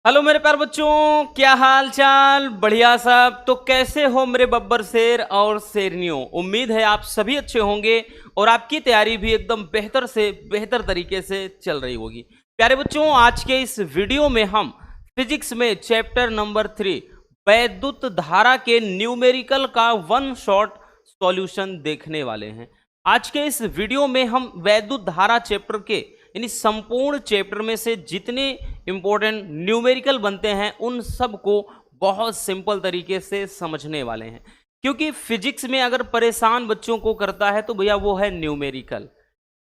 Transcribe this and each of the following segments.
Hello मेरे प्यारे बच्चों, क्या हाल चाल? बढ़िया सब। तो कैसे हो मेरे बब्बर शेर और शेरनियों? उम्मीद है आप सभी अच्छे होंगे और आपकी तैयारी भी एकदम बेहतर से बेहतर तरीके से चल रही होगी। प्यारे बच्चों, आज के इस वीडियो में हम फिजिक्स में चैप्टर नंबर 3 वैद्युत धारा के न्यूमेरिकल का वन शॉट सॉल्यूशन देखने वाले हैं। आज के इस वीडियो में हम वैद्युत धारा चैप्टर के यानी संपूर्ण चैप्टर में से जितने इंपॉर्टेंट न्यूमेरिकल बनते हैं उन सब को बहुत सिंपल तरीके से समझने वाले हैं। क्योंकि फिजिक्स में अगर परेशान बच्चों को करता है तो भैया वो है न्यूमेरिकल।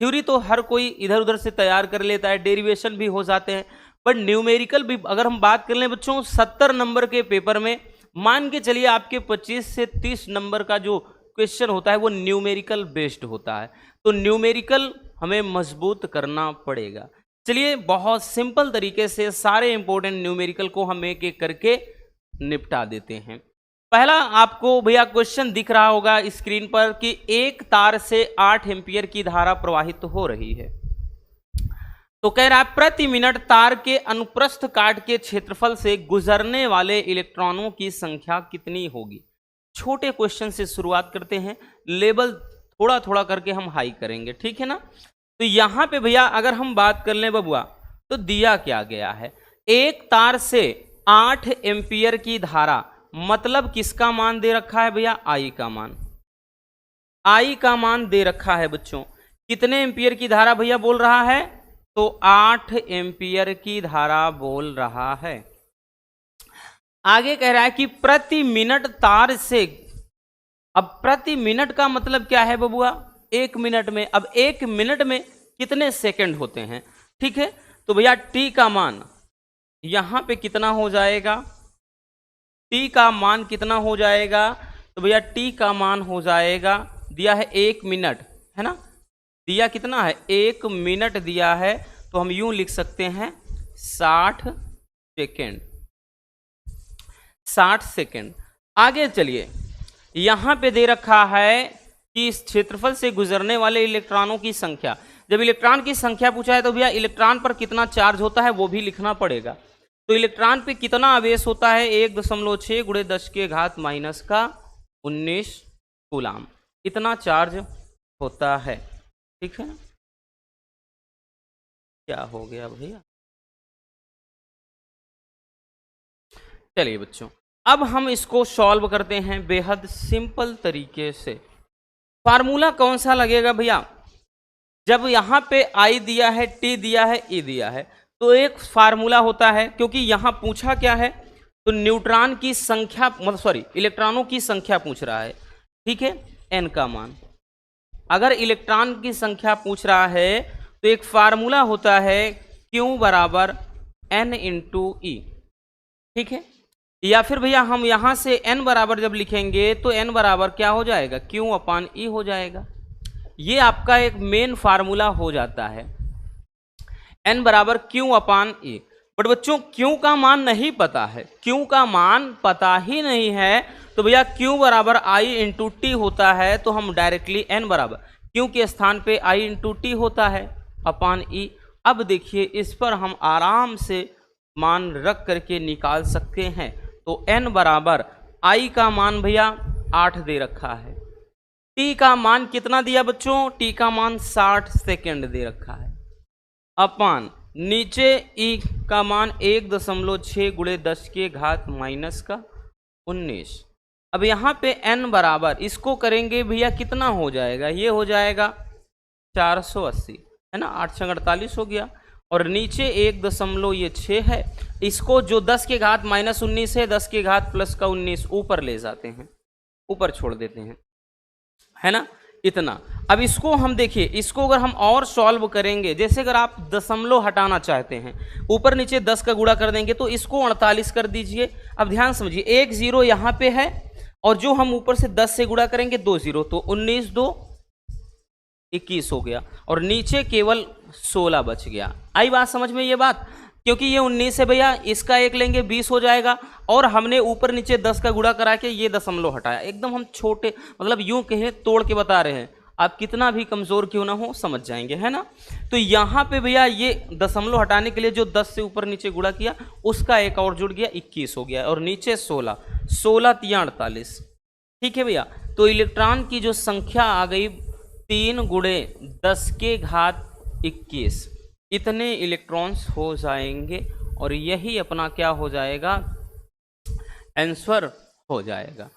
थ्योरी तो हर कोई इधर उधर से तैयार कर लेता है, डेरिवेशन भी हो जाते हैं, बट न्यूमेरिकल भी अगर हम बात कर लें बच्चों 70 नंबर के पेपर में मान के चलिए आपके 25 से 30 नंबर का जो क्वेश्चन होता है वो न्यूमेरिकल बेस्ड होता है। तो न्यूमेरिकल हमें मजबूत करना पड़ेगा। चलिए बहुत सिंपल तरीके से सारे इंपॉर्टेंट न्यूमेरिकल को हम एक एक करके निपटा देते हैं। पहला आपको भैया क्वेश्चन दिख रहा होगा स्क्रीन पर कि एक तार से 8 एम्पियर की धारा प्रवाहित हो रही है। तो कह रहा है प्रति मिनट तार के अनुप्रस्थ काट के क्षेत्रफल से गुजरने वाले इलेक्ट्रॉनों की संख्या कितनी होगी। छोटे क्वेश्चन से शुरुआत करते हैं, लेवल थोड़ा थोड़ा करके हम हाई करेंगे, ठीक है ना। तो यहां पे भैया अगर हम बात कर लें बबुआ तो दिया क्या गया है, एक तार से 8 एम्पियर की धारा, मतलब किसका मान दे रखा है भैया? आई का मान। आई का मान दे रखा है बच्चों। कितने एम्पियर की धारा भैया बोल रहा है? तो 8 एम्पियर की धारा बोल रहा है। आगे कह रहा है कि प्रति मिनट तार से, अब प्रति मिनट का मतलब क्या है बबुआ? एक मिनट में। अब एक मिनट में कितने सेकंड होते हैं, ठीक है। तो भैया टी का मान यहां पे कितना हो जाएगा? टी का मान कितना हो जाएगा? तो भैया टी का मान हो जाएगा, दिया है 1 मिनट, है ना। दिया कितना है? 1 मिनट दिया है, तो हम यूं लिख सकते हैं 60 सेकेंड। 60 सेकेंड। आगे चलिए, यहां पे दे रखा है कि इस क्षेत्रफल से गुजरने वाले इलेक्ट्रॉनों की संख्या। जब इलेक्ट्रॉन की संख्या पूछा है तो भैया इलेक्ट्रॉन पर कितना चार्ज होता है वो भी लिखना पड़ेगा। तो इलेक्ट्रॉन पे कितना आवेश होता है? 1.6 × 10⁻⁻19 कूलाम, इतना चार्ज होता है, ठीक है। क्या हो गया भैया? चलिए बच्चों, अब हम इसको सॉल्व करते हैं बेहद सिंपल तरीके से। फार्मूला कौन सा लगेगा भैया? जब यहां पे आई दिया है, टी दिया है, ई दिया है, तो एक फार्मूला होता है। क्योंकि यहां पूछा क्या है? तो न्यूट्रॉन की संख्या, मतलब सॉरी इलेक्ट्रॉनों की संख्या पूछ रहा है, ठीक है, एन का मान। अगर इलेक्ट्रॉन की संख्या पूछ रहा है तो एक फार्मूला होता है Q बराबर N × E, ठीक है। या फिर भैया हम यहां से n बराबर जब लिखेंगे तो n बराबर क्या हो जाएगा? Q/E हो जाएगा। ये आपका एक मेन फार्मूला हो जाता है, n बराबर Q/E। बट बच्चों Q का मान नहीं पता है, Q का मान पता ही नहीं है, तो भैया Q बराबर I × T होता है। तो हम डायरेक्टली n बराबर Q के स्थान पे I × T होता है अपॉन E। अब देखिए इस पर हम आराम से मान रख करके निकाल सकते हैं। तो n बराबर I का मान भैया 8 दे रखा है, T का मान कितना दिया बच्चों? T का मान 60 सेकेंड दे रखा है, अपॉन नीचे E का मान 1.6 × 10⁻⁻19। अब यहाँ पे n बराबर इसको करेंगे भैया कितना हो जाएगा? ये हो जाएगा 480, है ना। 8 × 48 हो गया, और नीचे 1.6 है। इसको जो 10⁻⁻19 है, 10⁻+19 ऊपर ले जाते हैं, ऊपर छोड़ देते हैं, है ना, इतना। अब इसको हम देखिए, इसको अगर हम और सॉल्व करेंगे, जैसे अगर आप दशमलव हटाना चाहते हैं, ऊपर नीचे 10 का गुणा कर देंगे तो इसको 48 कर दीजिए। अब ध्यान समझिए, 1 0 यहाँ पे है, और जो हम ऊपर से 10 से गुणा करेंगे 2 0, तो 19 2 21 हो गया, और नीचे केवल 16 बच गया। आई बात समझ में ये बात? क्योंकि ये 19 है भैया, इसका 1 लेंगे 20 हो जाएगा, और हमने ऊपर नीचे 10 का गुणा करा के ये दशमलव हटाया। एकदम हम छोटे, मतलब यूं कहें तोड़ के बता रहे हैं। आप कितना भी कमजोर क्यों ना हो समझ जाएंगे, है ना। तो यहाँ पे भैया ये दशमलव हटाने के लिए जो 10 से ऊपर नीचे गुणा किया उसका एक और जुड़ गया, 21 हो गया, और नीचे 16, 16 तिया 48। ठीक है भैया, तो इलेक्ट्रॉन की जो संख्या आ गई 3 गुणे 10 के घात 21, इतने इलेक्ट्रॉन्स हो जाएंगे, और यही अपना क्या हो जाएगा, आंसर हो जाएगा।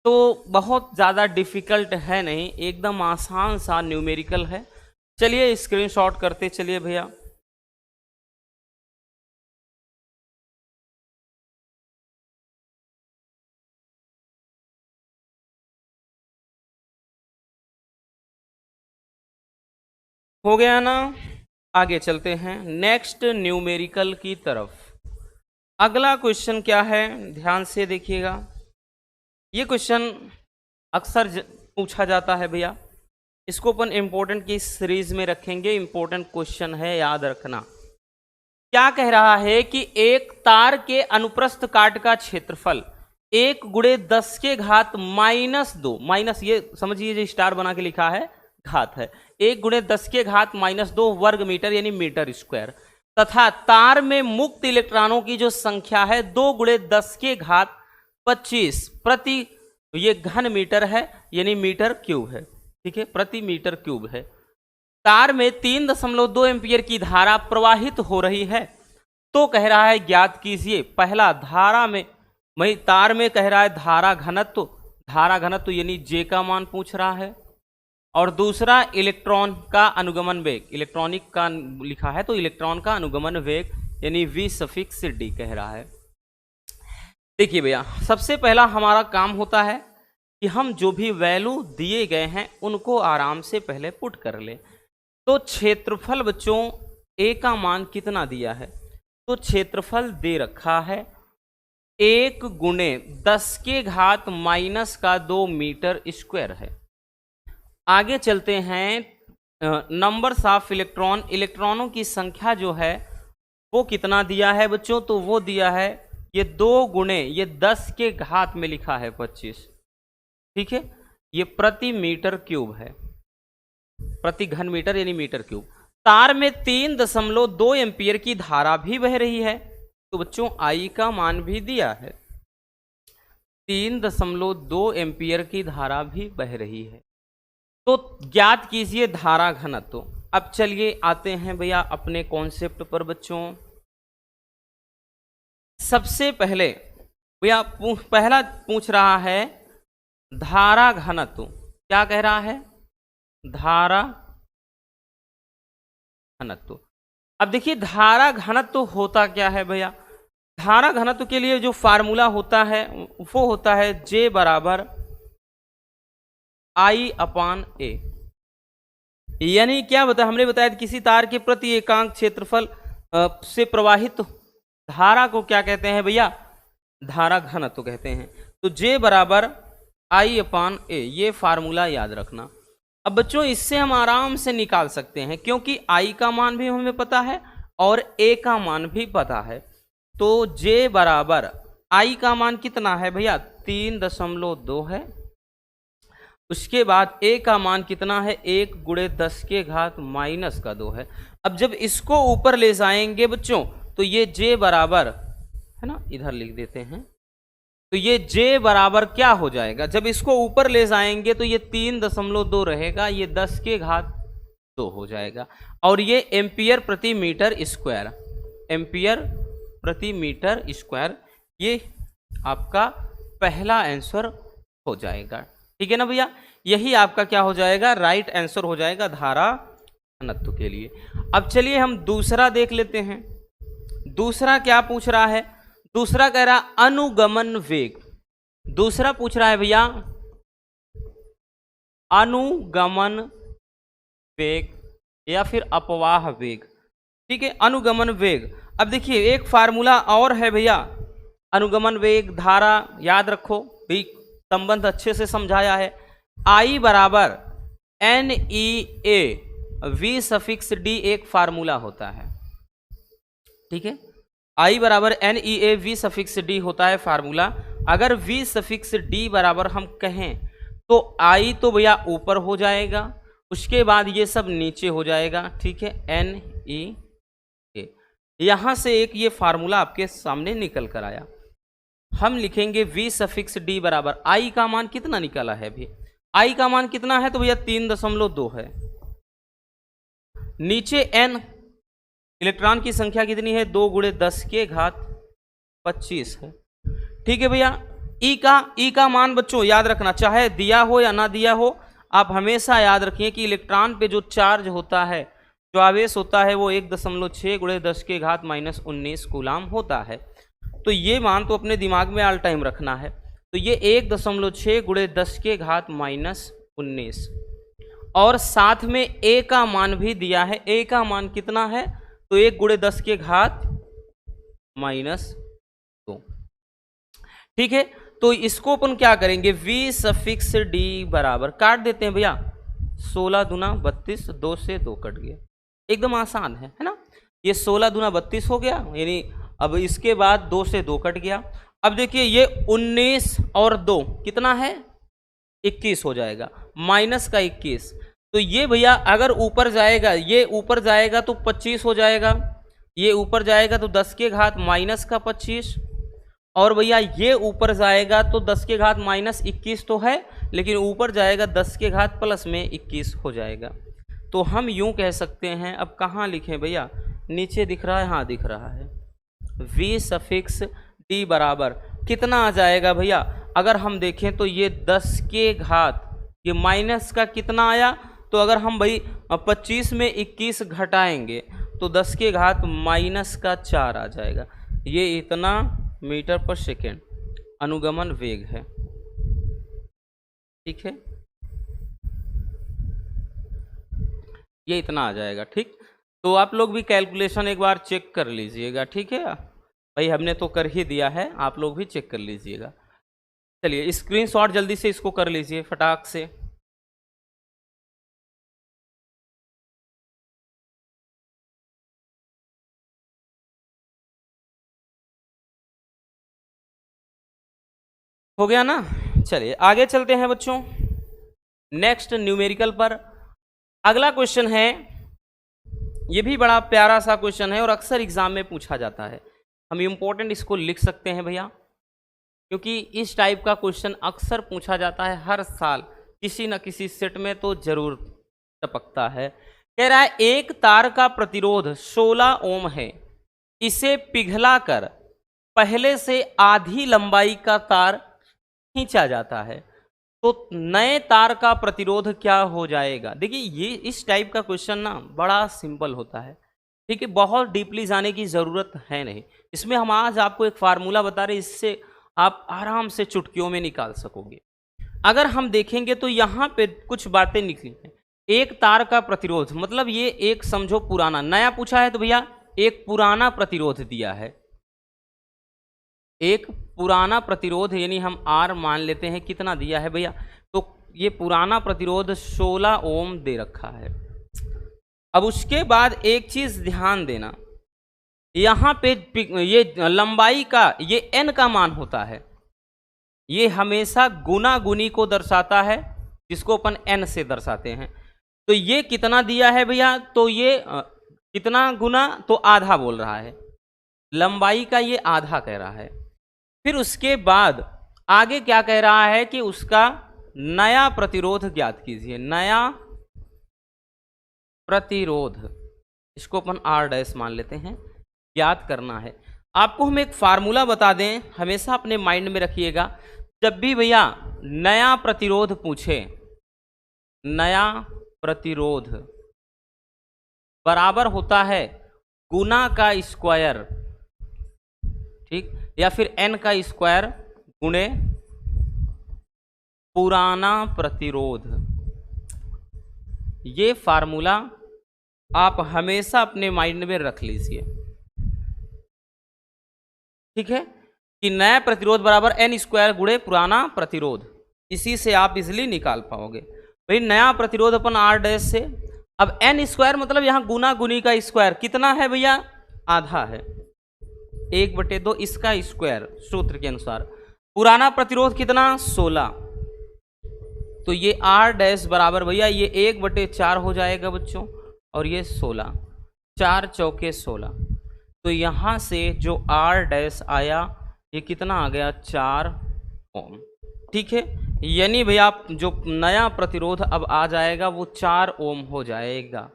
तो बहुत ज़्यादा डिफिकल्ट है नहीं, एकदम आसान सा न्यूमेरिकल है। चलिए स्क्रीनशॉट करते चलिए भैया। हो गया ना, आगे चलते हैं नेक्स्ट न्यूमेरिकल की तरफ। अगला क्वेश्चन क्या है, ध्यान से देखिएगा। ये क्वेश्चन अक्सर पूछा जाता है भैया, इसको अपन इम्पोर्टेंट की सीरीज में रखेंगे। इम्पोर्टेंट क्वेश्चन है, याद रखना। क्या कह रहा है कि एक तार के अनुप्रस्थ काट का क्षेत्रफल 1 गुणे 10 के घात -2, माइनस ये समझिए जो स्टार बना के लिखा है घात है, 1 गुणे 10 के घात -2 वर्ग मीटर यानी मीटर स्क्वायर, तथा तार में मुक्त इलेक्ट्रॉनों की जो संख्या है 2 गुणे 10 के घात 25 प्रति, ये घन मीटर है यानी मीटर क्यूब है, ठीक है, प्रति मीटर क्यूब है। तार में 3.2 एम्पियर की धारा प्रवाहित हो रही है। तो कह रहा है ज्ञात कीजिए, पहला धारा में, वही तार में कह रहा है धारा घनत्व, धारा घनत्व यानी जे का मान पूछ रहा है, और दूसरा इलेक्ट्रॉन का अनुगमन वेग, इलेक्ट्रॉनिक का लिखा है तो इलेक्ट्रॉन का अनुगमन वेग यानी v∗d कह रहा है। देखिए भैया, सबसे पहला हमारा काम होता है कि हम जो भी वैल्यू दिए गए हैं उनको आराम से पहले पुट कर ले। तो क्षेत्रफल बच्चों ए का मान कितना दिया है, तो क्षेत्रफल दे रखा है 1 गुणे 10 के घात -2 मीटर स्क्वायर है। आगे चलते हैं, नंबर्स ऑफ इलेक्ट्रॉन, इलेक्ट्रॉनों की संख्या जो है वो कितना दिया है बच्चों, तो वो दिया है ये 2 गुणे, ये 10 के घात में लिखा है 25, ठीक है, ये प्रति मीटर क्यूब है, प्रति घन मीटर यानी मीटर क्यूब। तार में 3.2 एम्पियर की धारा भी बह रही है, तो बच्चों आई का मान भी दिया है, 3.2 एम्पियर की धारा भी बह रही है। तो ज्ञात कीजिए धारा घनत्व। अब चलिए आते हैं भैया अपने कॉन्सेप्ट पर बच्चों। सबसे पहले भैया पहला पूछ रहा है धारा घनत्व, क्या कह रहा है, धारा घनत्व। अब देखिए धारा घनत्व होता क्या है भैया, धारा घनत्व के लिए जो फार्मूला होता है वो होता है J बराबर I/A, यानी क्या बता, हमने बताया किसी तार के प्रति एकांक क्षेत्रफल से प्रवाहित धारा को क्या कहते हैं भैया, धारा घनत्व कहते हैं। तो J बराबर I/A, ये फार्मूला याद रखना। अब बच्चों इससे हम आराम से निकाल सकते हैं, क्योंकि I का मान भी हमें पता है और A का मान भी पता है। तो J बराबर I का मान कितना है भैया, 3.2 है, उसके बाद A का मान कितना है, 1 गुणे 10 के घात -2 है। अब जब इसको ऊपर ले जाएंगे बच्चों तो ये J बराबर है ना, इधर लिख देते हैं, तो ये J बराबर क्या हो जाएगा, जब इसको ऊपर ले जाएंगे तो ये 3.2 रहेगा, ये 10 के घात 2 हो जाएगा, और ये एम्पियर प्रति मीटर स्क्वायर, एम्पियर प्रति मीटर स्क्वायर, ये आपका पहला आंसर हो जाएगा। ठीक है ना भैया, यही आपका क्या हो जाएगा, राइट आंसर हो जाएगा धारा घनत्व के लिए। अब चलिए हम दूसरा देख लेते हैं। दूसरा क्या पूछ रहा है, दूसरा कह रहा अनुगमन वेग। दूसरा पूछ रहा है भैया अनुगमन वेग या फिर अपवाह वेग, ठीक है, अनुगमन वेग। अब देखिए एक फार्मूला और है भैया, अनुगमन वेग धारा, याद रखो भी, संबंध अच्छे से समझाया है। I बराबर NEA V∗D एक फार्मूला होता है, ठीक है, I बराबर NEA V∗D होता है फार्मूला। अगर V∗D बराबर हम कहें तो I तो भैया ऊपर हो जाएगा, उसके बाद ये सब नीचे हो जाएगा, ठीक है, NEA। यहां से एक ये फार्मूला आपके सामने निकल कर आया। हम लिखेंगे V सफिक्स D बराबर I का मान कितना निकला है अभी, I का मान कितना है तो भैया 3.2 है। नीचे N, इलेक्ट्रॉन की संख्या कितनी है, 2 × 10⁻25 है, ठीक है भैया। ई का मान बच्चों याद रखना, चाहे दिया हो या ना दिया हो, आप हमेशा याद रखिए कि इलेक्ट्रॉन पे जो चार्ज होता है, जो आवेश होता है, वो 1.6 × 10⁻19 कूलाम होता है। तो ये मान तो अपने दिमाग में ऑल टाइम रखना है। तो ये 1.6 × 10⁻19 और साथ में ए का मान भी दिया है। ए का मान कितना है तो 1 × 10⁻²। ठीक है, तो इसको अपन क्या करेंगे, V सफिक्स D बराबर काट देते हैं भैया, 16 दूना 32, 2 से 2 कट गया, एकदम आसान है ना। ये 16 दूना 32 हो गया, यानी अब इसके बाद 2 से 2 कट गया। अब देखिए ये 19 और 2 कितना है, 21 हो जाएगा, माइनस का 21। तो ये भैया अगर ऊपर जाएगा, ये ऊपर जाएगा तो 25 हो जाएगा, ये ऊपर जाएगा तो 10⁻−25, और भैया ये ऊपर जाएगा तो 10⁻−21 तो है, लेकिन ऊपर जाएगा 10⁻+21 हो जाएगा। तो हम यूं कह सकते हैं, अब कहाँ लिखें भैया, नीचे दिख रहा है, हाँ दिख रहा है, V सफिक्स D बराबर कितना आ जाएगा भैया, अगर हम देखें तो ये 10⁻, ये माइनस का कितना आया, तो अगर हम भाई 25 में 21 घटाएंगे तो 10⁻⁻4 आ जाएगा। ये इतना मीटर पर सेकेंड अनुगमन वेग है, ठीक है, ये इतना आ जाएगा। ठीक, तो आप लोग भी कैलकुलेशन एक बार चेक कर लीजिएगा, ठीक है भाई, हमने तो कर ही दिया है, आप लोग भी चेक कर लीजिएगा। चलिए स्क्रीनशॉट जल्दी से इसको कर लीजिए फटाक से। हो गया ना, चलिए आगे चलते हैं बच्चों, नेक्स्ट न्यूमेरिकल पर। अगला क्वेश्चन है, ये भी बड़ा प्यारा सा क्वेश्चन है और अक्सर एग्जाम में पूछा जाता है। हम इम्पोर्टेंट इसको लिख सकते हैं भैया, क्योंकि इस टाइप का क्वेश्चन अक्सर पूछा जाता है हर साल, किसी न किसी सेट में तो जरूर टपकता है। कह रहा है एक तार का प्रतिरोध 16 ओम है, इसे पिघलाकर पहले से आधी लंबाई का तार खींचा जाता है, तो नए तार का प्रतिरोध क्या हो जाएगा। देखिए ये इस टाइप का क्वेश्चन ना बड़ा सिंपल होता है, ठीक है, बहुत डीपली जाने की ज़रूरत है नहीं। इसमें हम आज आपको एक फार्मूला बता रहे हैं, इससे आप आराम से चुटकियों में निकाल सकोगे। अगर हम देखेंगे तो यहाँ पे कुछ बातें निकली हैं। एक तार का प्रतिरोध मतलब ये एक समझो पुराना, नया पूछा है तो भैया एक पुराना प्रतिरोध दिया है, एक पुराना प्रतिरोध, यानी हम R मान लेते हैं, कितना दिया है भैया, तो ये पुराना प्रतिरोध 16 ओम दे रखा है। अब उसके बाद एक चीज ध्यान देना, यहाँ पे ये लंबाई का ये n का मान होता है, ये हमेशा गुना गुनी को दर्शाता है, जिसको अपन n से दर्शाते हैं। तो ये कितना दिया है भैया, तो ये कितना गुना, तो आधा बोल रहा है, लंबाई का ये आधा कह रहा है। फिर उसके बाद आगे क्या कह रहा है कि उसका नया प्रतिरोध ज्ञात कीजिए, नया प्रतिरोध, इसको अपन R' मान लेते हैं, ज्ञात करना है। आपको हम एक फार्मूला बता दें, हमेशा अपने माइंड में रखिएगा, जब भी भैया नया प्रतिरोध पूछे, नया प्रतिरोध बराबर होता है गुना का स्क्वायर, ठीक, या फिर n का स्क्वायर गुणे पुराना प्रतिरोध। ये फार्मूला आप हमेशा अपने माइंड में रख लीजिए, ठीक है, कि नया प्रतिरोध बराबर n² गुणे पुराना प्रतिरोध। इसी से आप इजिली निकाल पाओगे। भाई नया प्रतिरोध अपन R' से, अब n² मतलब यहाँ गुना गुनी का स्क्वायर कितना है भैया, आधा है, 1/2 इसका स्क्वायर सूत्र के अनुसार। पुराना प्रतिरोध कितना, 16, तो तो ये R डैश बराबर भैया ये 1/4 हो जाएगा बच्चों, और ये 16, 4 चौके 16। तो यहाँ से जो R डैश आया ये कितना आ गया, 4 ओम। ठीक है, यानी भैया आप जो नया प्रतिरोध अब आ जाएगा वो 4 ओम हो जाएगा।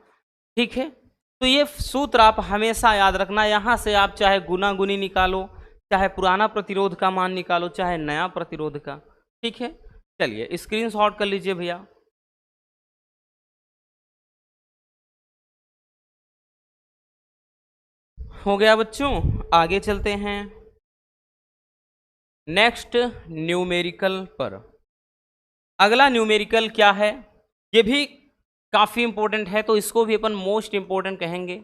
ठीक है, तो ये सूत्र आप हमेशा याद रखना। यहाँ से आप चाहे गुना गुनी निकालो, चाहे पुराना प्रतिरोध का मान निकालो, चाहे नया प्रतिरोध का। ठीक है, चलिए स्क्रीनशॉट कर लीजिए भैया। हो गया बच्चों, आगे चलते हैं नेक्स्ट न्यूमेरिकल पर। अगला न्यूमेरिकल क्या है, ये भी काफ़ी इंपॉर्टेंट है, तो इसको भी अपन मोस्ट इंपॉर्टेंट कहेंगे।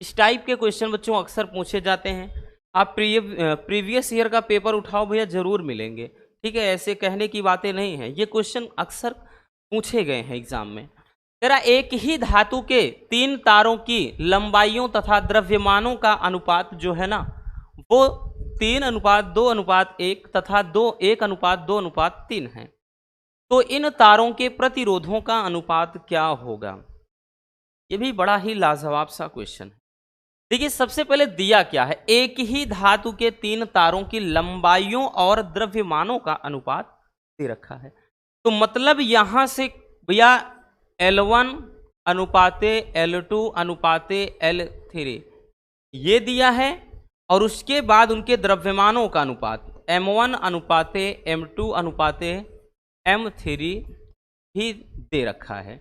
इस टाइप के क्वेश्चन बच्चों अक्सर पूछे जाते हैं। आप प्रीवियस ईयर का पेपर उठाओ भैया, जरूर मिलेंगे। ठीक है, ऐसे कहने की बातें नहीं हैं, ये क्वेश्चन अक्सर पूछे गए हैं एग्जाम में। तेरा एक ही धातु के 3 तारों की लंबाइयों तथा द्रव्यमानों का अनुपात जो है ना, वो 3:2:1 तथा 1:2:3 है। तो इन तारों के प्रतिरोधों का अनुपात क्या होगा? ये भी बड़ा ही लाजवाब सा क्वेश्चन है। देखिए, सबसे पहले दिया क्या है, एक ही धातु के 3 तारों की लंबाइयों और द्रव्यमानों का अनुपात दे रखा है। तो मतलब यहां से भैया L1 अनुपाते L2 अनुपाते L3 ये दिया है, और उसके बाद उनके द्रव्यमानों का अनुपात M1 अनुपाते M2 अनुपाते M3 भी दे रखा है।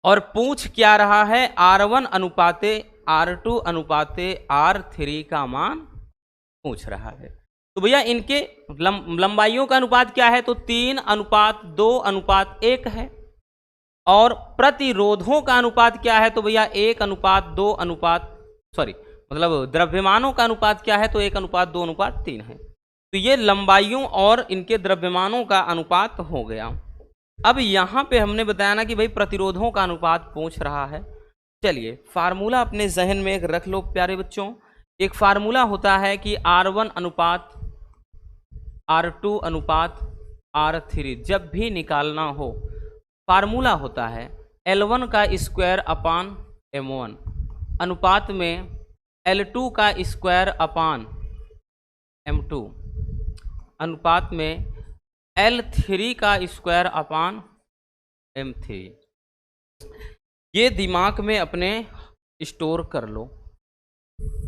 और पूछ क्या रहा है, R1 अनुपाते R2 अनुपाते R3 का मान पूछ रहा है। तो भैया इनके लंबाइयों का अनुपात क्या है, तो 3:2:1 है। और प्रतिरोधों का अनुपात क्या है, तो भैया 1:2 मतलब द्रव्यमानों का अनुपात क्या है, तो 1:2:3 है। तो ये लंबाइयों और इनके द्रव्यमानों का अनुपात हो गया। अब यहाँ पे हमने बताया ना कि भाई प्रतिरोधों का अनुपात पूछ रहा है। चलिए फार्मूला अपने जहन में एक रख लो प्यारे बच्चों। एक फार्मूला होता है कि R1 अनुपात R2 अनुपात R3 जब भी निकालना हो, फार्मूला होता है L1 का स्क्वायर अपान M1 अनुपात में L2 का स्क्वायर अपान M2 अनुपात में L3 का स्क्वायर अपान M3। ये दिमाग में अपने स्टोर कर लो।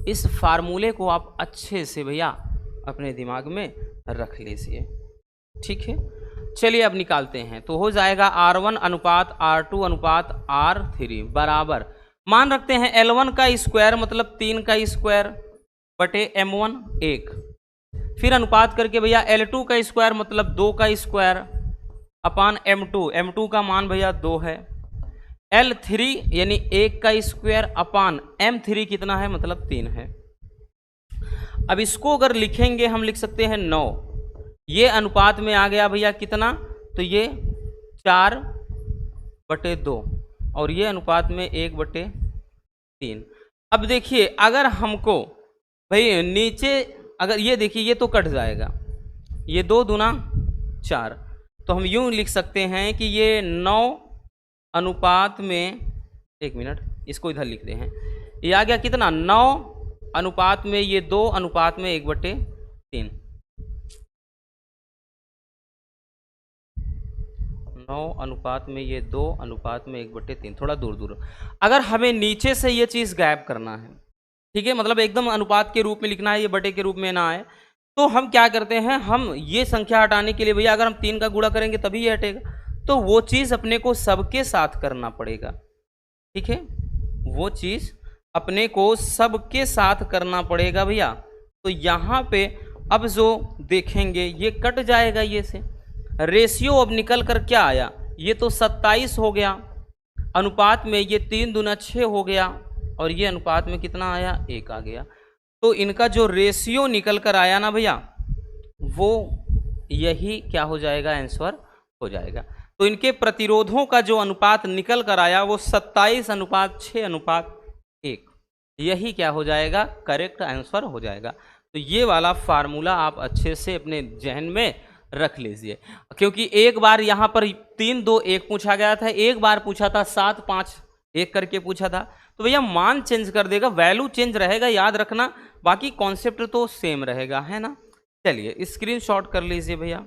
इस फार्मूले को आप अच्छे से भैया अपने दिमाग में रख लीजिए। ठीक है, चलिए अब निकालते हैं। तो हो जाएगा R1 अनुपात R2 अनुपात R3 बराबर, मान रखते हैं L1 का स्क्वायर मतलब 3 का स्क्वायर बटे M1 1, फिर अनुपात करके भैया L2 का स्क्वायर मतलब 2 का स्क्वायर अपान M2 का मान भैया 2 है, L3 यानी 1 का स्क्वायर अपान M3 कितना है मतलब 3 है। अब इसको अगर लिखेंगे हम लिख सकते हैं 9, ये अनुपात में आ गया भैया कितना, तो ये 4/2 और ये अनुपात में 1/3। अब देखिए अगर हमको भाई नीचे अगर ये देखिए ये तो कट जाएगा, ये 2 दूना 4, तो हम यूं लिख सकते हैं कि ये 9 अनुपात में, एक मिनट इसको इधर लिखते हैं, ये आ गया कितना 9 अनुपात में ये 2 अनुपात में 1/3, 9 अनुपात में ये 2 अनुपात में 1/3, थोड़ा दूर दूर। अगर हमें नीचे से ये चीज़ गायब करना है, ठीक है, मतलब एकदम अनुपात के रूप में लिखना है, ये बटे के रूप में ना आए, तो हम क्या करते हैं, हम ये संख्या हटाने के लिए भैया अगर हम 3 का गुणा करेंगे तभी ये हटेगा, तो वो चीज़ अपने को सबके साथ करना पड़ेगा। ठीक है, वो चीज़ अपने को सबके साथ करना पड़ेगा भैया। तो यहाँ पे अब जो देखेंगे ये कट जाएगा, ये से रेशियो अब निकल कर क्या आया, ये तो 27 हो गया, अनुपात में ये 3 दूना 6 हो गया, और ये अनुपात में कितना आया 1 आ गया। तो इनका जो रेशियो निकल कर आया ना भैया, वो यही क्या हो जाएगा, आंसर हो जाएगा। तो इनके प्रतिरोधों का जो अनुपात निकल कर आया वो 27:6:1, यही क्या हो जाएगा, करेक्ट आंसर हो जाएगा। तो ये वाला फार्मूला आप अच्छे से अपने जहन में रख लीजिए, क्योंकि एक बार यहाँ पर 3 2 1 पूछा गया था, एक बार पूछा था 7 5 1 करके पूछा था, तो भैया मान चेंज कर देगा, वैल्यू चेंज रहेगा, याद रखना, बाकी कॉन्सेप्ट तो सेम रहेगा, है ना। चलिए स्क्रीनशॉट कर लीजिए भैया।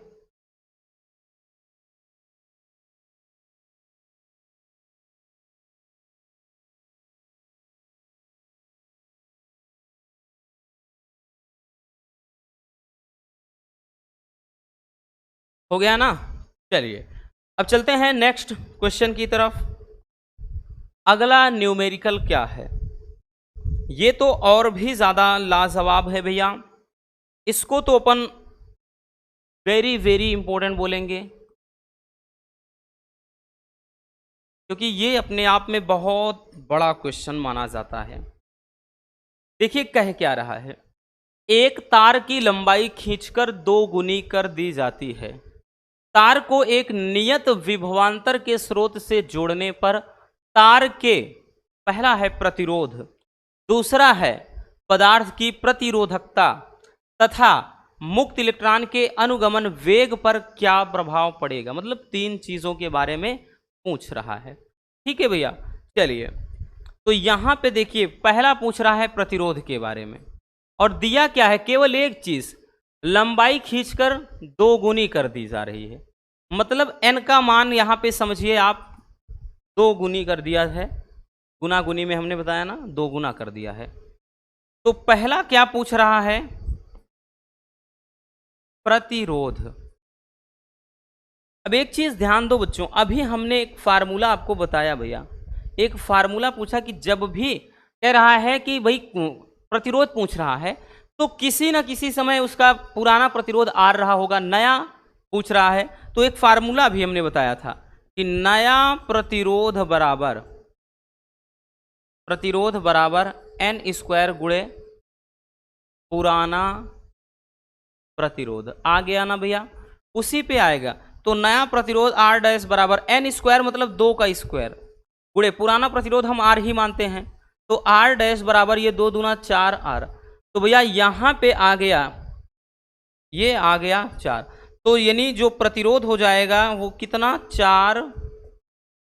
हो गया ना। चलिए अब चलते हैं नेक्स्ट क्वेश्चन की तरफ। अगला न्यूमेरिकल क्या है, ये तो और भी ज्यादा लाजवाब है भैया, इसको तो अपन वेरी वेरी इंपॉर्टेंट बोलेंगे, क्योंकि ये अपने आप में बहुत बड़ा क्वेश्चन माना जाता है। देखिए कह क्या रहा है, एक तार की लंबाई खींचकर 2 गुनी कर दी जाती है, तार को एक नियत विभवांतर के स्रोत से जोड़ने पर तार के, पहला है प्रतिरोध, दूसरा है पदार्थ की प्रतिरोधकता तथा मुक्त इलेक्ट्रॉन के अनुगमन वेग पर क्या प्रभाव पड़ेगा, मतलब 3 चीजों के बारे में पूछ रहा है। ठीक है भैया। चलिए तो यहां पे देखिए पहला पूछ रहा है प्रतिरोध के बारे में, और दिया क्या है, केवल एक चीज, लंबाई खींचकर 2 गुनी कर दी जा रही है, मतलब n का मान यहां पे समझिए आप 2 गुनी कर दिया है, गुना गुनी में हमने बताया ना 2 गुना कर दिया है। तो पहला क्या पूछ रहा है, प्रतिरोध। अब एक चीज ध्यान दो बच्चों, अभी हमने एक फार्मूला आपको बताया भैया, एक फार्मूला पूछा कि जब भी कह रहा है कि भाई प्रतिरोध पूछ रहा है, तो किसी ना किसी समय उसका पुराना प्रतिरोध आ रहा होगा, नया पूछ रहा है, तो एक फार्मूला भी हमने बताया था कि नया प्रतिरोध बराबर n² गुणे पुराना प्रतिरोध। आ गया ना भैया, उसी पे आएगा। तो नया प्रतिरोध R' बराबर n² मतलब 2 का स्क्वायर गुणे पुराना प्रतिरोध हम R ही मानते हैं, तो R' बराबर ये 2 दूना 4R। तो भैया यहां पे आ गया, ये आ गया 4, तो यानी जो प्रतिरोध हो जाएगा वो कितना, 4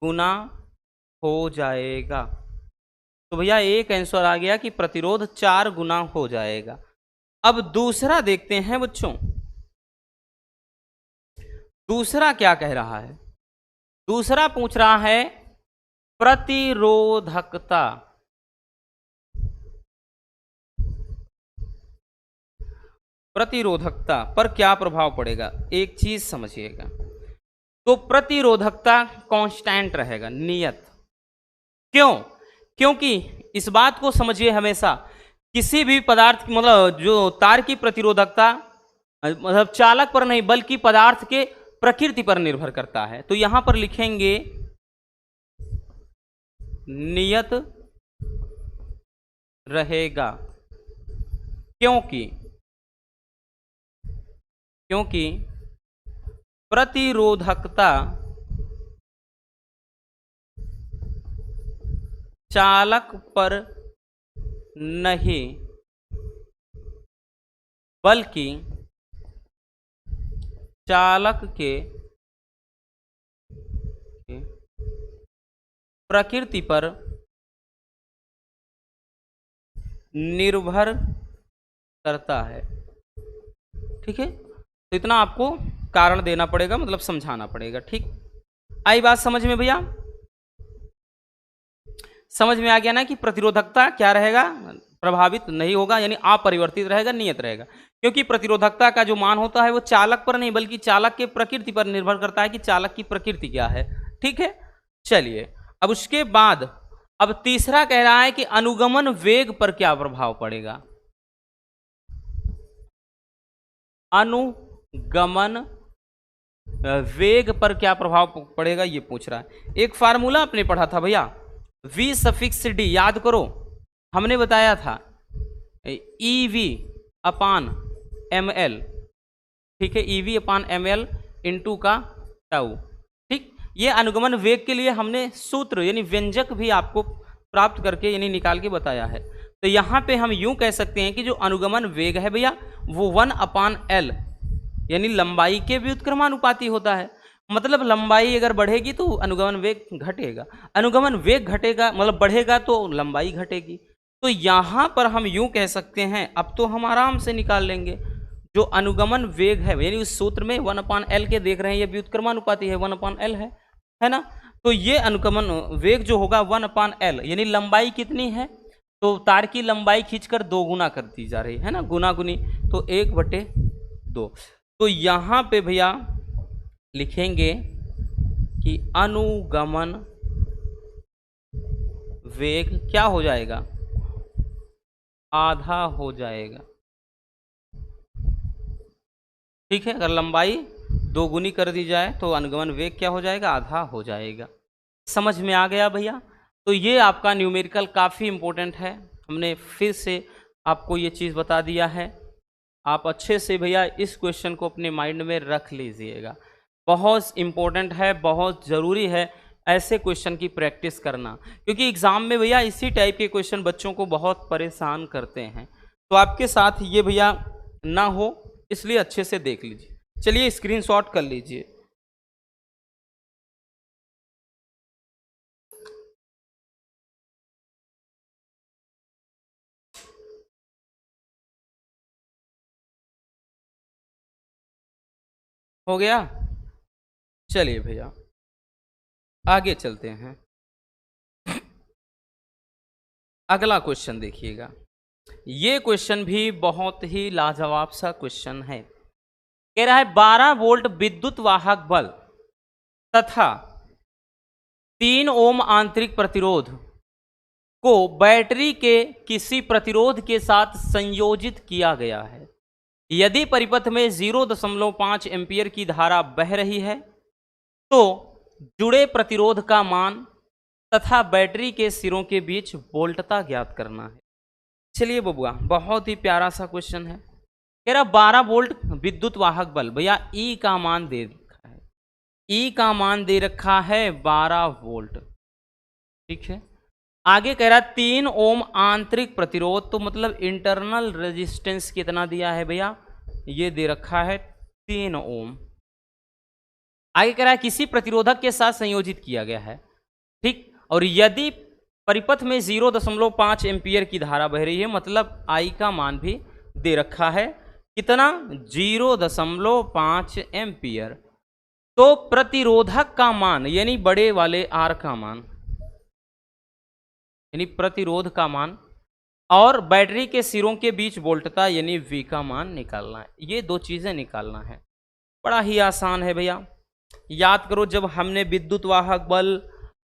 गुना हो जाएगा। तो भैया एक आंसर आ गया कि प्रतिरोध 4 गुना हो जाएगा। अब दूसरा देखते हैं बच्चों, दूसरा क्या कह रहा है, दूसरा पूछ रहा है प्रतिरोधकता। प्रतिरोधकता पर क्या प्रभाव पड़ेगा, एक चीज समझिएगा, तो प्रतिरोधकता कांस्टेंट रहेगा, नियत। क्यों, क्योंकि इस बात को समझिए, हमेशा किसी भी पदार्थ मतलब जो तार की प्रतिरोधकता मतलब चालक पर नहीं बल्कि पदार्थ के प्रकृति पर निर्भर करता है। तो यहां पर लिखेंगे नियत रहेगा, क्योंकि प्रतिरोधकता चालक पर नहीं बल्कि चालक के प्रकृति पर निर्भर करता है। ठीक है, तो इतना आपको कारण देना पड़ेगा, मतलब समझाना पड़ेगा। ठीक, आई बात समझ में भैया, समझ में आ गया ना कि प्रतिरोधकता क्या रहेगा, प्रभावित नहीं होगा, यानी अपरिवर्तित रहेगा, नियत रहेगा, क्योंकि प्रतिरोधकता का जो मान होता है वो चालक पर नहीं बल्कि चालक के प्रकृति पर निर्भर करता है कि चालक की प्रकृति क्या है। ठीक है, चलिए अब उसके बाद अब तीसरा कह रहा है कि अनुगमन वेग पर क्या प्रभाव पड़ेगा, अनुगमन वेग पर क्या प्रभाव पड़ेगा ये पूछ रहा है। एक फार्मूला आपने पढ़ा था भैया, V∑D, याद करो, हमने बताया था EV/ml। ठीक है, EV/ml इंटू का टाउ। ठीक, ये अनुगमन वेग के लिए हमने सूत्र यानी व्यंजक भी आपको प्राप्त करके यानी निकाल के बताया है। तो यहाँ पे हम यूं कह सकते हैं कि जो अनुगमन वेग है भैया वो 1/L यानी लंबाई के व्युत्क्रमानुपाती होता है। मतलब लंबाई अगर बढ़ेगी तो अनुगमन वेग घटेगा, अनुगमन वेग घटेगा मतलब बढ़ेगा तो लंबाई घटेगी। तो यहाँ पर हम यूं कह सकते हैं, अब तो हम आराम से निकाल लेंगे, जो अनुगमन वेग है यानी उस सूत्र में 1/L के देख रहे हैं, ये व्युत्क्रमानुपाती है, 1/L है ना। तो ये अनुगमन वेग जो होगा 1/L, यानी लंबाई कितनी है, तो तार की लंबाई खींचकर 2 गुना कर दी जा रही है ना, गुना गुनी, तो 1/2। तो यहाँ पे भैया लिखेंगे कि अनुगमन वेग क्या हो जाएगा, आधा हो जाएगा। ठीक है, अगर लंबाई 2 गुनी कर दी जाए तो अनुगमन वेग क्या हो जाएगा, आधा हो जाएगा। समझ में आ गया भैया। तो ये आपका न्यूमेरिकल काफ़ी इम्पोर्टेंट है, हमने फिर से आपको ये चीज़ बता दिया है। आप अच्छे से भैया इस क्वेश्चन को अपने माइंड में रख लीजिएगा, बहुत इम्पोर्टेंट है, बहुत ज़रूरी है ऐसे क्वेश्चन की प्रैक्टिस करना, क्योंकि एग्ज़ाम में भैया इसी टाइप के क्वेश्चन बच्चों को बहुत परेशान करते हैं। तो आपके साथ ये भैया ना हो, इसलिए अच्छे से देख लीजिए। चलिए स्क्रीनशॉट कर लीजिए। हो गया। चलिए भैया आगे चलते हैं। अगला क्वेश्चन देखिएगा, ये क्वेश्चन भी बहुत ही लाजवाब सा क्वेश्चन है। कह रहा है 12 वोल्ट विद्युत वाहक बल तथा 3 ओम आंतरिक प्रतिरोध को बैटरी के किसी प्रतिरोध के साथ संयोजित किया गया है। यदि परिपथ में 0.5 एम्पीयर की धारा बह रही है तो जुड़े प्रतिरोध का मान तथा बैटरी के सिरों के बीच वोल्टता ज्ञात करना है। चलिए बबुआ, बहुत ही प्यारा सा क्वेश्चन है। कह रहा 12 वोल्ट विद्युत वाहक बल, भैया ई का मान दे रखा है, ई का मान दे रखा है 12 वोल्ट। ठीक है, आगे कह रहा 3 ओम आंतरिक प्रतिरोध, तो मतलब इंटरनल रेजिस्टेंस कितना दिया है भैया, ये दे रखा है 3 ओम। आगे कह रहा है किसी प्रतिरोधक के साथ संयोजित किया गया है। ठीक, और यदि परिपथ में 0.5 एम्पीयर की धारा बह रही है, मतलब आई का मान भी दे रखा है कितना, 0.5 एम्पीयर। तो प्रतिरोधक का मान यानी बड़े वाले आर का मान, यानी प्रतिरोध का मान, और बैटरी के सिरों के बीच वोल्टता यानी V का मान निकालना है। ये 2 चीजें निकालना है, बड़ा ही आसान है भैया। याद करो, जब हमने विद्युत वाहक बल,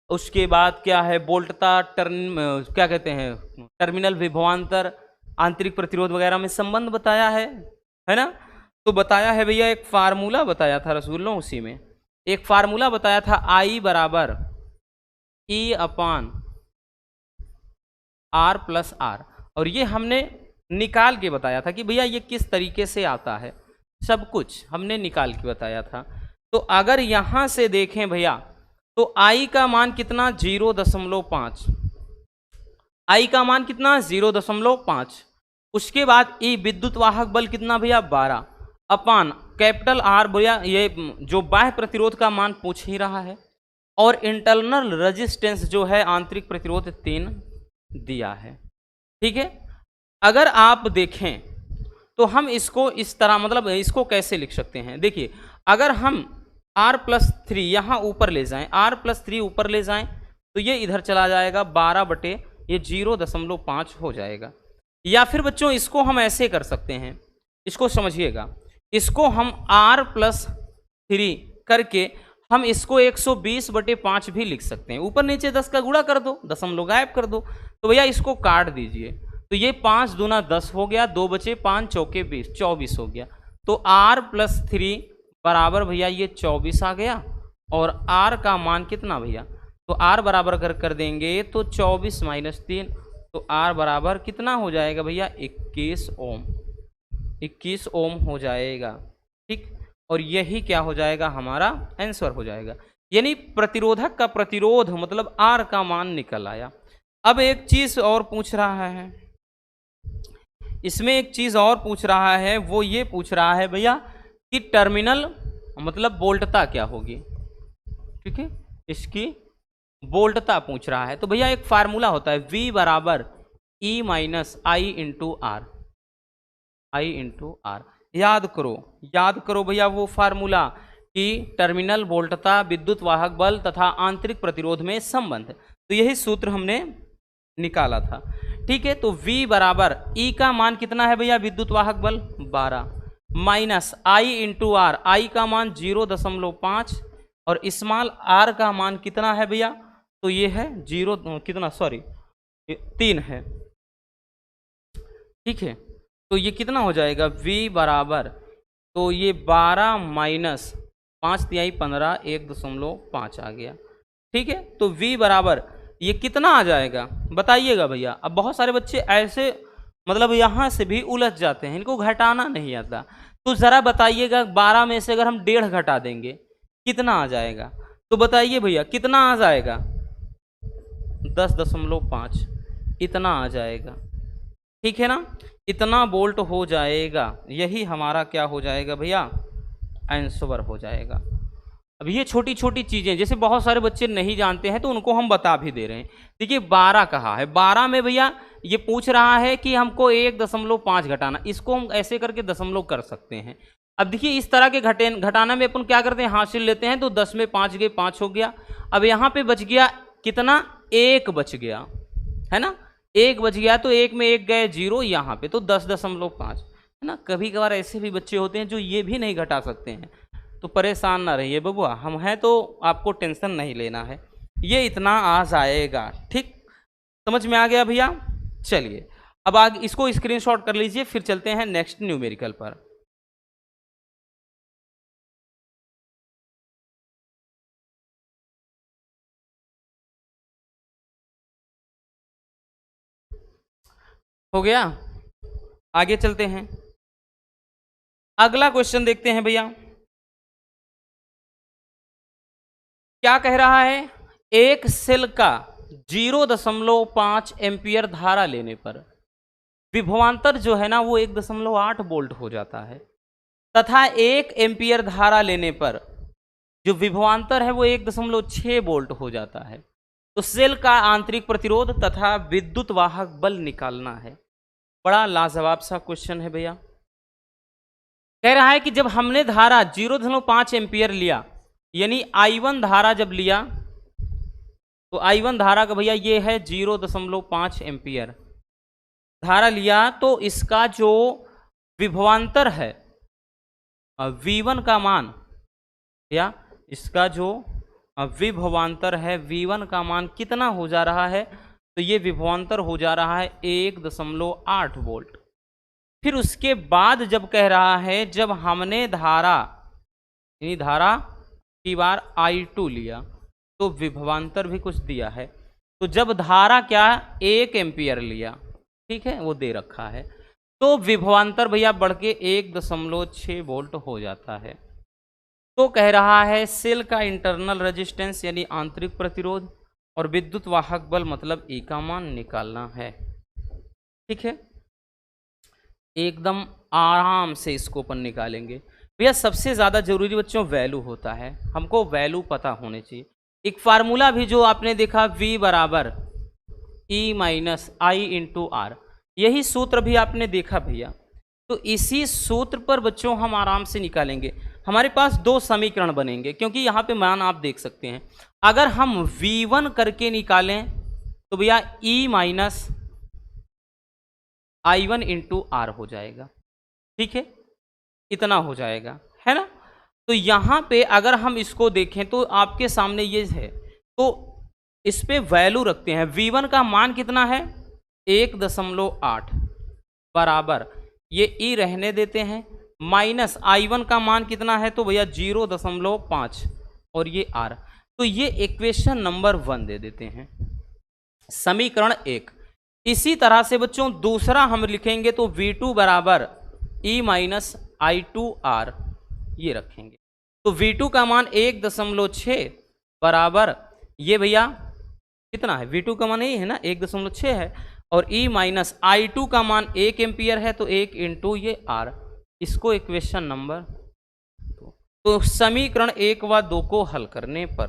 उसके बाद क्या है वोल्टता, क्या कहते हैं टर्मिनल विभवांतर, आंतरिक प्रतिरोध वगैरह में संबंध बताया है ना। तो बताया है भैया, एक फार्मूला बताया था रसूलों, उसी में एक फार्मूला बताया था, I बराबर E/R+R, और ये हमने निकाल के बताया था कि भैया ये किस तरीके से आता है, सब कुछ हमने निकाल के बताया था। तो अगर यहाँ से देखें भैया, तो I का मान कितना, 0.5, I का मान कितना 0.5। उसके बाद E विद्युत वाहक बल कितना भैया 12 अपान कैपिटल R, भैया ये जो बाह्य प्रतिरोध का मान पूछ ही रहा है, और इंटरनल रेजिस्टेंस जो है आंतरिक प्रतिरोध 3 दिया है। ठीक है, अगर आप देखें तो हम इसको इस तरह, मतलब इसको कैसे लिख सकते हैं, देखिए अगर हम R+3 यहाँ ऊपर ले जाएं, R+3 ऊपर ले जाएं तो ये इधर चला जाएगा 12 बटे ये 0.5 हो जाएगा। या फिर बच्चों इसको हम ऐसे कर सकते हैं, इसको समझिएगा, इसको हम R+3 करके हम इसको 120/5 भी लिख सकते हैं। ऊपर नीचे 10 का गुणा कर दो, दशमलव गायब कर दो, तो भैया इसको काट दीजिए, तो ये 5 दूना 10 हो गया, 2 बचे 5 चौके 20, 24 हो गया। तो R+3 बराबर भैया ये 24 आ गया, और R का मान कितना भैया, तो R बराबर कर देंगे तो 24 - 3, तो R बराबर कितना हो जाएगा भैया 21 ओम, 21 ओम हो जाएगा। ठीक, और यही क्या हो जाएगा, हमारा आंसर हो जाएगा। यानी प्रतिरोधक का प्रतिरोध मतलब R का मान निकल आया। अब एक चीज और पूछ रहा है, इसमें एक चीज और पूछ रहा है, वो ये पूछ रहा है भैया कि टर्मिनल मतलब वोल्टता क्या होगी, ठीक है, इसकी वोल्टता पूछ रहा है। तो भैया एक फार्मूला होता है V बराबर E minus I into R, याद करो भैया वो फार्मूला कि टर्मिनल वोल्टता, विद्युत वाहक बल तथा आंतरिक प्रतिरोध में संबंध। तो यही सूत्र हमने निकाला था, ठीक है। तो V बराबर E का मान कितना है भैया, विद्युत वाहक बल 12 माइनस आई इंटू आर, आई का मान 0.5 और स्मॉल r का मान कितना है भैया, तो ये है 3 है, ठीक है। तो ये कितना हो जाएगा V बराबर, तो ये 12 माइनस 5 तिहाई 15, 1.5 आ गया, ठीक है। तो V बराबर ये कितना आ जाएगा बताइएगा भैया। अब बहुत सारे बच्चे ऐसे मतलब यहाँ से भी उलझ जाते हैं, इनको घटाना नहीं आता। तो ज़रा बताइएगा 12 में से अगर हम 1.5 घटा देंगे कितना आ जाएगा, तो बताइए भैया कितना आ जाएगा, 10.5 इतना आ जाएगा, ठीक है ना, इतना वोल्ट हो जाएगा। यही हमारा क्या हो जाएगा भैया, आंसर हो जाएगा। अब ये छोटी छोटी चीज़ें जैसे बहुत सारे बच्चे नहीं जानते हैं तो उनको हम बता भी दे रहे हैं। देखिए 12 कहा है, 12 में भैया ये पूछ रहा है कि हमको 1.5 घटाना, इसको हम ऐसे करके दशमलव कर सकते हैं। अब देखिए इस तरह के घटाना में अपन क्या करते हैं, हासिल लेते हैं, तो 10 में 5 गए, 5 हो गया। अब यहाँ पे बच गया कितना, 1 बच गया, है ना, 1 बच गया, तो 1 में 1 गए 0, यहाँ पे तो 10.5 है ना। कभी कभार ऐसे भी बच्चे होते हैं जो ये भी नहीं घटा सकते हैं, तो परेशान ना रहिए बबुआ, हम हैं तो आपको टेंशन नहीं लेना है, ये इतना आ जाएगा, ठीक, समझ में आ गया भैया। चलिए अब आगे इसको स्क्रीनशॉट कर लीजिए, फिर चलते हैं नेक्स्ट न्यूमेरिकल पर। हो गया, आगे चलते हैं, अगला क्वेश्चन देखते हैं भैया। क्या कह रहा है, एक सेल का 0.5 एम्पियर धारा लेने पर विभवांतर जो है ना वो 1.8 वोल्ट हो जाता है, तथा 1 एम्पियर धारा लेने पर जो विभवांतर है वो 1.6 वोल्ट हो जाता है। तो सेल का आंतरिक प्रतिरोध तथा विद्युत वाहक बल निकालना है। बड़ा लाजवाब सा क्वेश्चन है भैया। कह रहा है कि जब हमने धारा 0.5 एम्पियर लिया, यानी I1 धारा जब लिया, तो I1 धारा का भैया ये है 0.5 एम्पियर धारा लिया, तो इसका जो विभवांतर है V1 का मान, या इसका जो विभवांतर है V1 का मान कितना हो जा रहा है, तो ये विभवांतर हो जा रहा है 1.8 वोल्ट। फिर उसके बाद जब कह रहा है जब हमने धारा यानी धारा की बार I2 लिया तो विभवांतर भी कुछ दिया है, तो जब धारा क्या 1 एम्पियर लिया, ठीक है, वो दे रखा है, तो विभवांतर भैया बढ़ के 1.6 वोल्ट हो जाता है। तो कह रहा है सेल का इंटरनल रेजिस्टेंस यानी आंतरिक प्रतिरोध और विद्युत वाहक बल मतलब E का मान निकालना है, ठीक है। एकदम आराम से इसको अपन निकालेंगे भैया। सबसे ज़्यादा जरूरी बच्चों वैल्यू होता है, हमको वैल्यू पता होने चाहिए। एक फार्मूला भी जो आपने देखा V बराबर E minus I into R, यही सूत्र भी आपने देखा भैया। तो इसी सूत्र पर बच्चों हम आराम से निकालेंगे। हमारे पास 2 समीकरण बनेंगे, क्योंकि यहाँ पे मान आप देख सकते हैं। अगर हम V1 करके निकालें तो भैया E minus I1 into are हो जाएगा, ठीक है, इतना हो जाएगा, है ना। तो यहाँ पे अगर हम इसको देखें तो आपके सामने ये है, तो इस पे वैल्यू रखते हैं। V1 का मान कितना है 1.8 बराबर ये E रहने देते हैं, माइनस I1 का मान कितना है, तो भैया 0.5 और ये R, तो ये इक्वेशन नंबर 1 दे देते हैं, समीकरण 1। इसी तरह से बच्चों दूसरा हम लिखेंगे तो V2 बराबर E माइनस I2 R ये रखेंगे। तो V2 का मान 1.6 बराबर ये भैया कितना है, V2 का मान यही है ना 1.6 है, और E माइनस I2 का मान 1 एम्पियर है, तो 1 इंटू ये R, इसको इक्वेशन नंबर तो समीकरण 1 व 2 को हल करने पर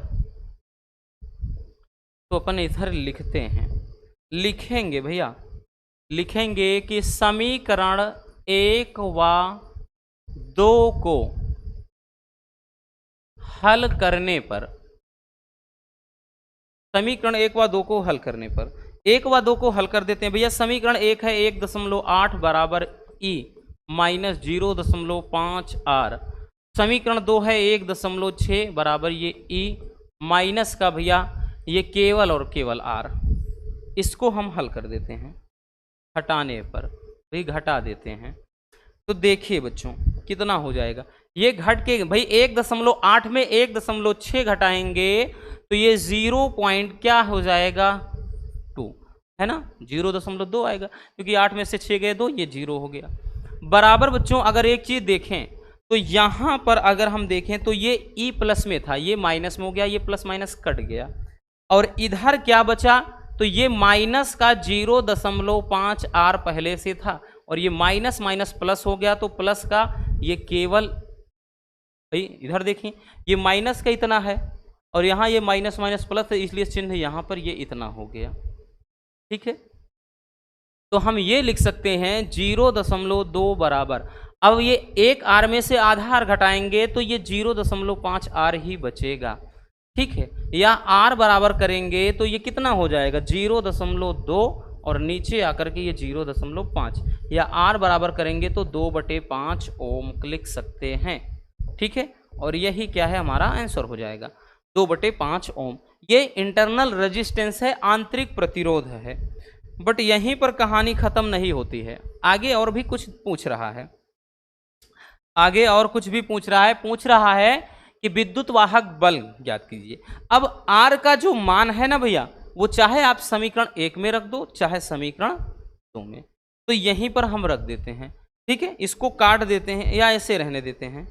तो अपन इधर लिखते हैं, लिखेंगे भैया, लिखेंगे कि समीकरण 1 व 2 को हल करने पर, समीकरण 1 व 2 को हल करने पर, 1 व 2 को हल कर देते हैं भैया। समीकरण 1 है 1.8 बराबर ई माइनस 0.5 आर। समीकरण 2 है 1.6 बराबर ये ई माइनस का भैया ये केवल और केवल आर। इसको हम हल कर देते हैं, हटाने पर भाई घटा देते हैं। तो देखिए बच्चों कितना हो जाएगा, ये घट के भाई 1.8 में 1.6 घटाएंगे तो ये 0 पॉइंट क्या हो जाएगा 2 है ना, 0.2 आएगा, क्योंकि 8 में से 6 गए 2, ये 0 हो गया। बराबर बच्चों अगर एक चीज देखें तो यहाँ पर अगर हम देखें तो ये ई प्लस में था, ये माइनस में हो गया, ये प्लस माइनस कट गया, और इधर क्या बचा, तो ये माइनस का 0.5 आर पहले से था, और ये माइनस माइनस प्लस हो गया, तो प्लस का ये केवल भाई इधर देखें ये माइनस का इतना है, और यहाँ ये माइनस माइनस प्लस है, इसलिए चिन्ह यहाँ पर ये इतना हो गया। ठीक है, तो हम ये लिख सकते हैं 0.2 बराबर, अब ये एक आर में से आधा आर घटाएंगे तो ये 0.5 आर ही बचेगा। ठीक है, या आर बराबर करेंगे तो ये कितना हो जाएगा 0.2 और नीचे आकर के ये 0.5, या आर बराबर करेंगे तो 2/5 ओम लिख सकते हैं। ठीक है, और यही क्या है हमारा आंसर हो जाएगा 2/5 ओम। ये इंटरनल रेजिस्टेंस है, आंतरिक प्रतिरोध है। बट यहीं पर कहानी खत्म नहीं होती है, आगे और भी कुछ पूछ रहा है, आगे और कुछ भी पूछ रहा है कि विद्युत वाहक बल ज्ञात कीजिए। अब आर का जो मान है ना भैया, वो चाहे आप समीकरण 1 में रख दो चाहे समीकरण 2 में, तो यहीं पर हम रख देते हैं। ठीक है, इसको काट देते हैं या ऐसे रहने देते हैं,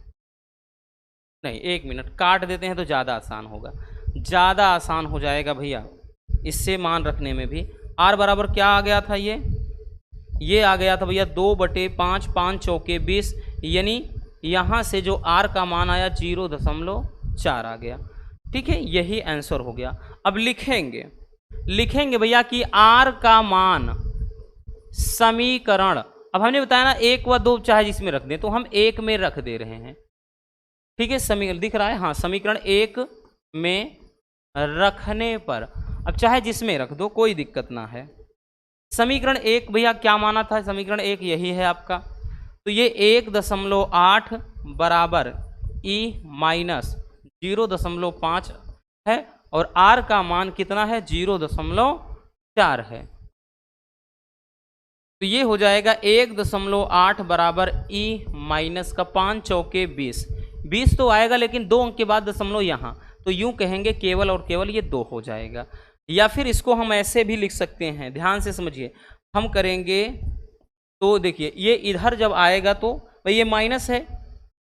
नहीं 1 मिनट, काट देते हैं तो ज़्यादा आसान होगा, ज़्यादा आसान हो जाएगा भैया इससे मान रखने में भी। आर बराबर क्या आ गया था, ये आ गया था भैया 2/5, 5 चौके 20, यानी यहाँ से जो आर का मान आया 0.4 आ गया। ठीक है, यही आंसर हो गया। अब लिखेंगे भैया कि आर का मान समीकरण, अब हमने बताया ना 1 व 2 चाहे जिसमें रख दें, तो हम 1 में रख दे रहे हैं। ठीक है, समीकरण दिख रहा है, हाँ समीकरण 1 में रखने पर, अब चाहे जिसमें रख दो कोई दिक्कत ना है। समीकरण 1 भैया क्या माना था, समीकरण 1 यही है आपका, तो ये 1.8 बराबर ई माइनस 0.5 है, और आर का मान कितना है 0.4 है, तो ये हो जाएगा 1.8 बराबर ई माइनस का 5 चौके 20 तो आएगा, लेकिन 2 अंक के बाद दशमलव यहाँ, तो यूं कहेंगे केवल और केवल ये 2 हो जाएगा। या फिर इसको हम ऐसे भी लिख सकते हैं, ध्यान से समझिए, हम करेंगे तो देखिए ये इधर जब आएगा तो भाई ये माइनस है,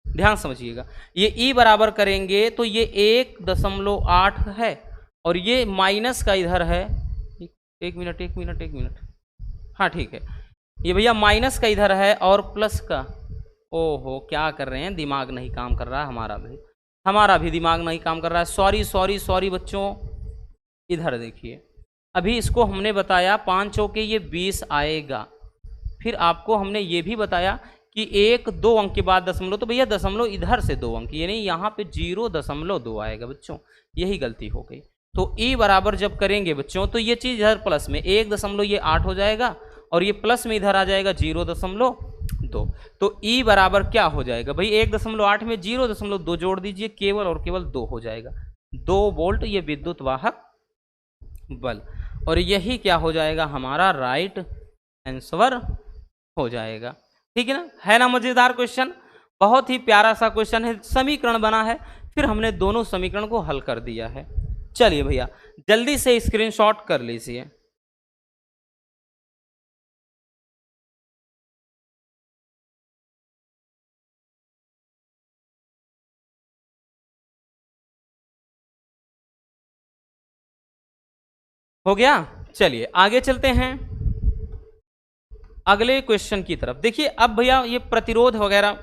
ध्यान समझिएगा, ये ई बराबर करेंगे तो ये 1.8 है, और ये माइनस का इधर है, एक मिनट, हाँ ठीक है, ये भैया माइनस का इधर है और प्लस का, ओहो क्या कर रहे हैं, दिमाग नहीं काम कर रहा है, हमारा भी दिमाग नहीं काम कर रहा है, सॉरी बच्चों। इधर देखिए, अभी इसको हमने बताया 5 चौके ये 20 आएगा, फिर आपको हमने ये भी बताया कि 1-2 अंक के बाद दशमलव, तो भैया दशमलव इधर से 2 अंक, यानी यहाँ पे 0.2 आएगा बच्चों, यही गलती हो गई। तो ई बराबर जब करेंगे बच्चों तो ये चीज़ इधर प्लस में 1.8 हो जाएगा, और ये प्लस में इधर आ जाएगा 0.2, तो ई बराबर क्या हो जाएगा भाई 1.8 में 0.2 जोड़ दीजिए, केवल और केवल 2 हो जाएगा, 2 वोल्ट ये विद्युत वाहक बल, और यही क्या हो जाएगा हमारा राइट आंसर हो जाएगा। ठीक है ना मजेदार क्वेश्चन, बहुत ही प्यारा सा क्वेश्चन है, समीकरण बना है, फिर हमने दोनों समीकरण को हल कर दिया है। चलिए भैया जल्दी से स्क्रीनशॉट कर लीजिए। हो गया, चलिए आगे चलते हैं अगले क्वेश्चन की तरफ। देखिए अब भैया ये प्रतिरोध वगैरह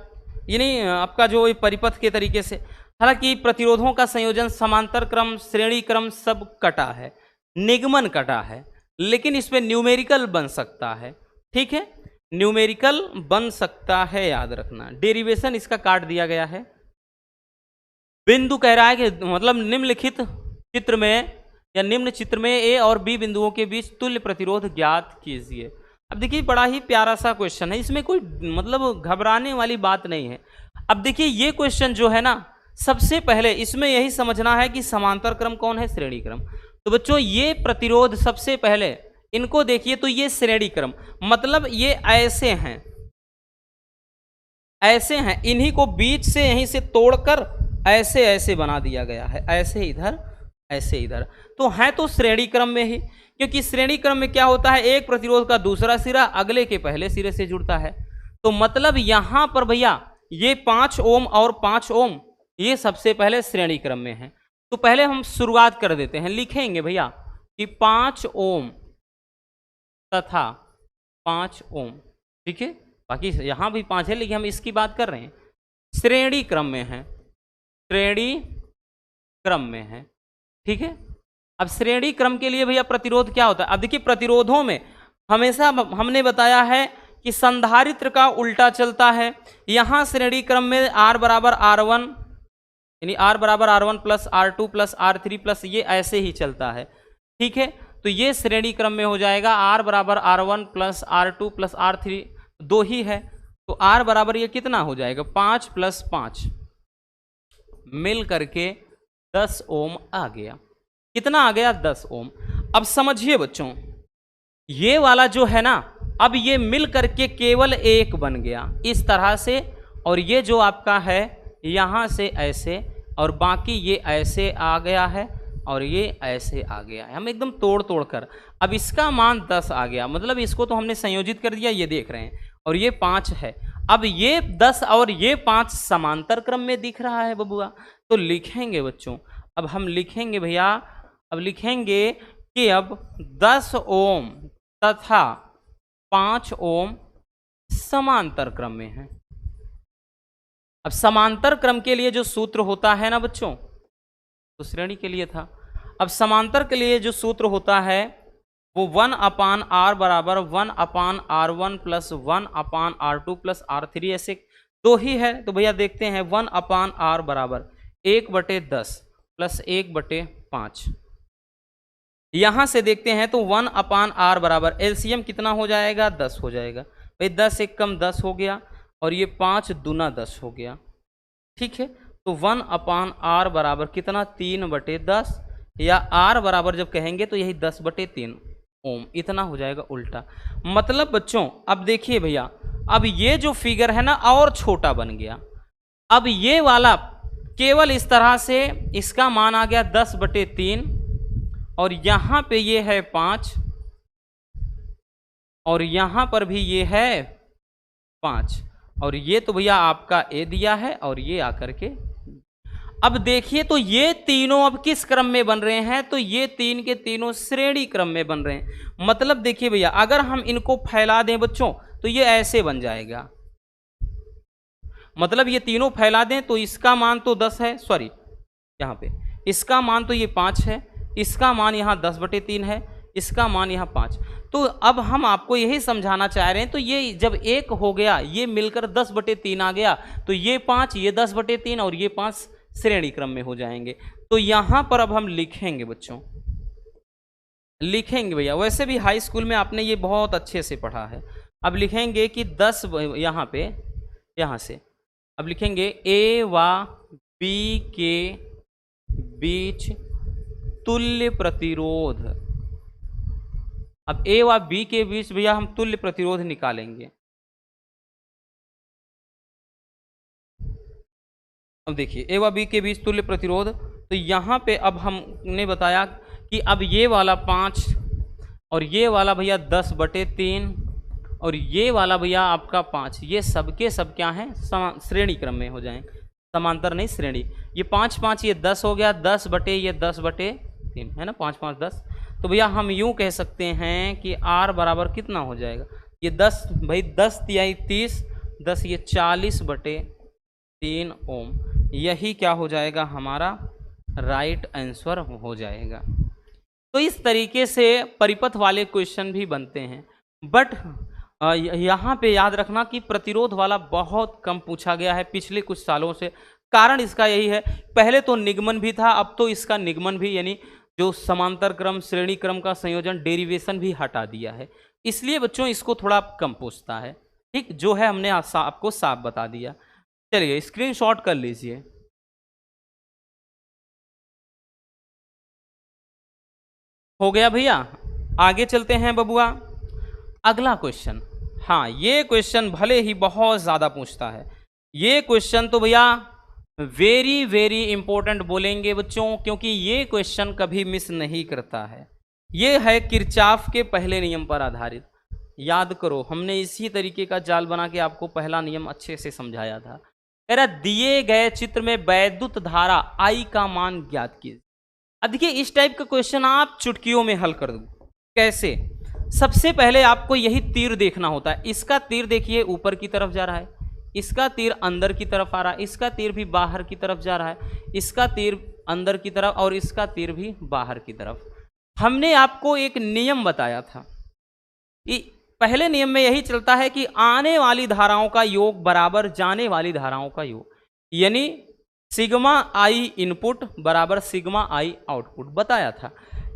यानी आपका जो ये परिपथ के तरीके से। हालांकि प्रतिरोधों का संयोजन समांतर क्रम, श्रेणी क्रम सब कटा है, निगमन कटा है, लेकिन इसमें न्यूमेरिकल बन सकता है। ठीक है, न्यूमेरिकल बन सकता है, याद रखना। डेरिवेशन इसका काट दिया गया है। बिंदु कह रहा है कि मतलब निम्नलिखित चित्र में या निम्न चित्र में ए और बी बिंदुओं के बीच तुल्य प्रतिरोध ज्ञात कीजिए। अब देखिए बड़ा ही प्यारा सा क्वेश्चन है, इसमें कोई मतलब घबराने वाली बात नहीं है। अब देखिए ये क्वेश्चन जो है ना, सबसे पहले इसमें यही समझना है कि समांतर क्रम कौन है, श्रेणी क्रम। तो बच्चों ये प्रतिरोध सबसे पहले इनको देखिए, तो ये श्रेणी क्रम मतलब ये ऐसे हैं, ऐसे हैं, इन्हीं को बीच से यहीं से तोड़कर ऐसे ऐसे बना दिया गया है, ऐसे इधर ऐसे इधर, तो है तो श्रेणी क्रम में ही। क्योंकि श्रेणी क्रम में क्या होता है, एक प्रतिरोध का दूसरा सिरा अगले के पहले सिरे से जुड़ता है। तो मतलब यहां पर भैया ये 5 ओम और 5 ओम ये सबसे पहले श्रेणी क्रम में है। तो पहले हम शुरुआत कर देते हैं, लिखेंगे भैया कि 5 ओम तथा 5 ओम। ठीक है, बाकी यहां भी 5 है, लेकिन हम इसकी बात कर रहे हैं, श्रेणी क्रम में है, श्रेणी क्रम में है। ठीक है, अब श्रेणी क्रम के लिए भैया प्रतिरोध क्या होता है। अब देखिए प्रतिरोधों में हमेशा हमने बताया है कि संधारित्र का उल्टा चलता है। यहां श्रेणी क्रम में R बराबर R1 यानी R बराबर R1 plus R2 plus R3 plus ये ऐसे ही चलता है। ठीक है, तो ये श्रेणी क्रम में हो जाएगा R बराबर R1 plus R2 plus R3 2 ही है, तो R बराबर ये कितना हो जाएगा 5 प्लस 5 मिल करके 10 ओम आ गया। कितना आ गया 10 ओम। अब समझिए बच्चों, ये वाला जो है ना, अब ये मिल करके केवल एक बन गया इस तरह से, और ये जो आपका है यहाँ से ऐसे, और बाकी ये ऐसे आ गया है और ये ऐसे आ गया है। हम एकदम तोड़ तोड़ कर, अब इसका मान 10 आ गया, मतलब इसको तो हमने संयोजित कर दिया, ये देख रहे हैं, और ये 5 है। अब ये 10 और ये 5 समांतर क्रम में दिख रहा है बबुआ, तो लिखेंगे बच्चों, अब हम लिखेंगे भैया, अब लिखेंगे कि अब 10 ओम तथा 5 ओम समांतर क्रम में है। अब समांतर क्रम के लिए जो सूत्र होता है ना बच्चों, तो श्रेणी के लिए था, अब समांतर के लिए जो सूत्र होता है वो 1/r बराबर 1/r1 plus 1/r2 plus r3 ऐसे 2 ही है। तो भैया देखते हैं 1/r बराबर 1/10 प्लस 1/5। यहां से देखते हैं तो 1/r बराबर एलसीएम कितना हो जाएगा 10 हो जाएगा। भाई 10 एक कम 10 हो गया, और ये 5 दूना 10 हो गया। ठीक है, तो 1/r बराबर कितना 3/10, या r बराबर जब कहेंगे तो यही 10/3 ओम, इतना हो जाएगा उल्टा। मतलब बच्चों अब देखिए भैया, अब ये जो फिगर है ना और छोटा बन गया। अब ये वाला केवल इस तरह से इसका मान आ गया 10/3, और यहां पे ये है 5, और यहां पर भी ये है 5, और ये तो भैया आपका ए दिया है, और ये आकर के अब देखिए तो ये तीनों अब किस क्रम में बन रहे हैं, तो ये तीन के तीनों श्रेणी क्रम में बन रहे हैं। मतलब देखिए भैया, अगर हम इनको फैला दें बच्चों तो ये ऐसे बन जाएगा, मतलब ये तीनों फैला दें तो इसका मान तो 10 है, सॉरी यहाँ पे इसका मान तो ये 5 है, इसका मान यहाँ 10/3 है, इसका मान यहाँ 5। तो अब हम आपको यही समझाना चाह रहे हैं, तो ये जब एक हो गया, ये मिलकर 10/3 आ गया, तो ये 5, ये 10/3 और ये 5 श्रेणी क्रम में हो जाएंगे। तो यहाँ पर अब हम लिखेंगे बच्चों, लिखेंगे भैया, वैसे भी हाई स्कूल में आपने ये बहुत अच्छे से पढ़ा है। अब लिखेंगे कि 10 यहाँ पे, यहाँ से अब लिखेंगे ए व बी के बीच तुल्य प्रतिरोध। अब ए व बी के बीच भैया हम तुल्य प्रतिरोध निकालेंगे। अब देखिए ए व बी के बीच तुल्य प्रतिरोध, तो यहाँ पे अब हमने बताया कि अब ये वाला 5 और ये वाला भैया 10/3 और ये वाला भैया आपका 5, ये सबके सब क्या हैं श्रेणी क्रम में हो जाएं, समांतर नहीं श्रेणी। ये 5 5 ये 10 हो गया, 10/3 है ना, 5 5 10। तो भैया हम यूँ कह सकते हैं कि R बराबर कितना हो जाएगा, ये 10 भाई 10 तिहाई 30, 10 ये 40/3 3 ओम। यही क्या हो जाएगा हमारा राइट आंसर हो जाएगा। तो इस तरीके से परिपथ वाले क्वेश्चन भी बनते हैं, बट यहाँ पे याद रखना कि प्रतिरोध वाला बहुत कम पूछा गया है पिछले कुछ सालों से। कारण इसका यही है, पहले तो निगमन भी था, अब तो इसका निगमन भी यानी जो समांतर क्रम श्रेणी क्रम का संयोजन डेरिवेशन भी हटा दिया है, इसलिए बच्चों इसको थोड़ा कम पूछता है। ठीक, जो है हमने आपको साफ बता दिया। चलिए स्क्रीनशॉट कर लीजिए। हो गया भैया, आगे चलते हैं बबुआ। अगला क्वेश्चन, हाँ ये क्वेश्चन भले ही बहुत ज़्यादा पूछता है, ये क्वेश्चन तो भैया वेरी वेरी इंपॉर्टेंट बोलेंगे बच्चों, क्योंकि ये क्वेश्चन कभी मिस नहीं करता है। ये है किरचॉफ के पहले नियम पर आधारित। याद करो, हमने इसी तरीके का जाल बना के आपको पहला नियम अच्छे से समझाया था। अरे दिए गए चित्र में वैद्युत धारा I का मान ज्ञात कीजिए। अब देखिए इस टाइप का क्वेश्चन आप चुटकियों में हल कर दो। कैसे? सबसे पहले आपको यही तीर देखना होता है। इसका तीर देखिए ऊपर की तरफ जा रहा है, इसका तीर अंदर की तरफ आ रहा है, इसका तीर भी बाहर की तरफ जा रहा है, इसका तीर अंदर की तरफ और इसका तीर भी बाहर की तरफ। हमने आपको एक नियम बताया था, पहले नियम में यही चलता है कि आने वाली धाराओं का योग बराबर जाने वाली धाराओं का योग, यानी सिग्मा आई इनपुट बराबर सिग्मा आई आउटपुट बताया था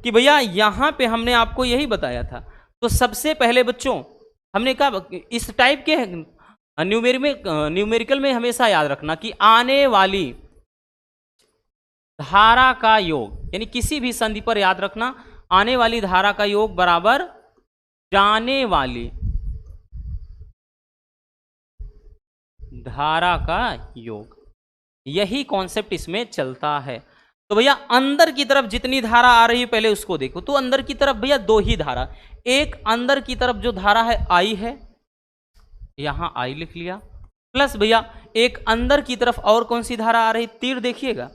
कि भैया यहाँ पे हमने आपको यही बताया था। तो सबसे पहले बच्चों हमने कहा इस टाइप के न्यूमेरिकल में हमेशा याद रखना कि आने वाली धारा का योग, यानी किसी भी संधि पर याद रखना आने वाली धारा का योग बराबर जाने वाली धारा का योग। यही कॉन्सेप्ट इसमें चलता है। तो भैया अंदर की तरफ जितनी धारा आ रही है पहले उसको देखो। तो अंदर की तरफ भैया दो ही धारा, एक अंदर की तरफ जो धारा है आई है, यहां आई लिख लिया, प्लस भैया एक अंदर की तरफ और कौन सी धारा आ रही, तीर देखिएगा,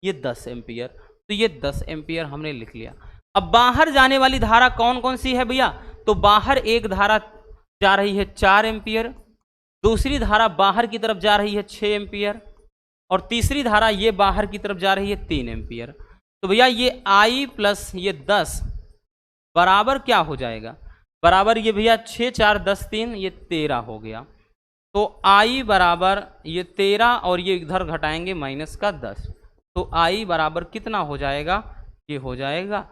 ये 10 एम्पियर। तो ये 10 एम्पियर हमने लिख लिया। अब बाहर जाने वाली धारा कौन कौन सी है भैया? तो बाहर एक धारा जा रही है 4 एम्पियर, दूसरी धारा बाहर की तरफ जा रही है 6 एम्पियर और तीसरी धारा ये बाहर की तरफ जा रही है 3 एम्पियर। तो भैया ये I प्लस ये 10 बराबर क्या हो जाएगा? बराबर ये भैया 6 4 10 3 ये 13 हो गया। तो I बराबर ये 13 और ये इधर घटाएंगे माइनस का 10, तो I बराबर कितना हो जाएगा? ये हो जाएगा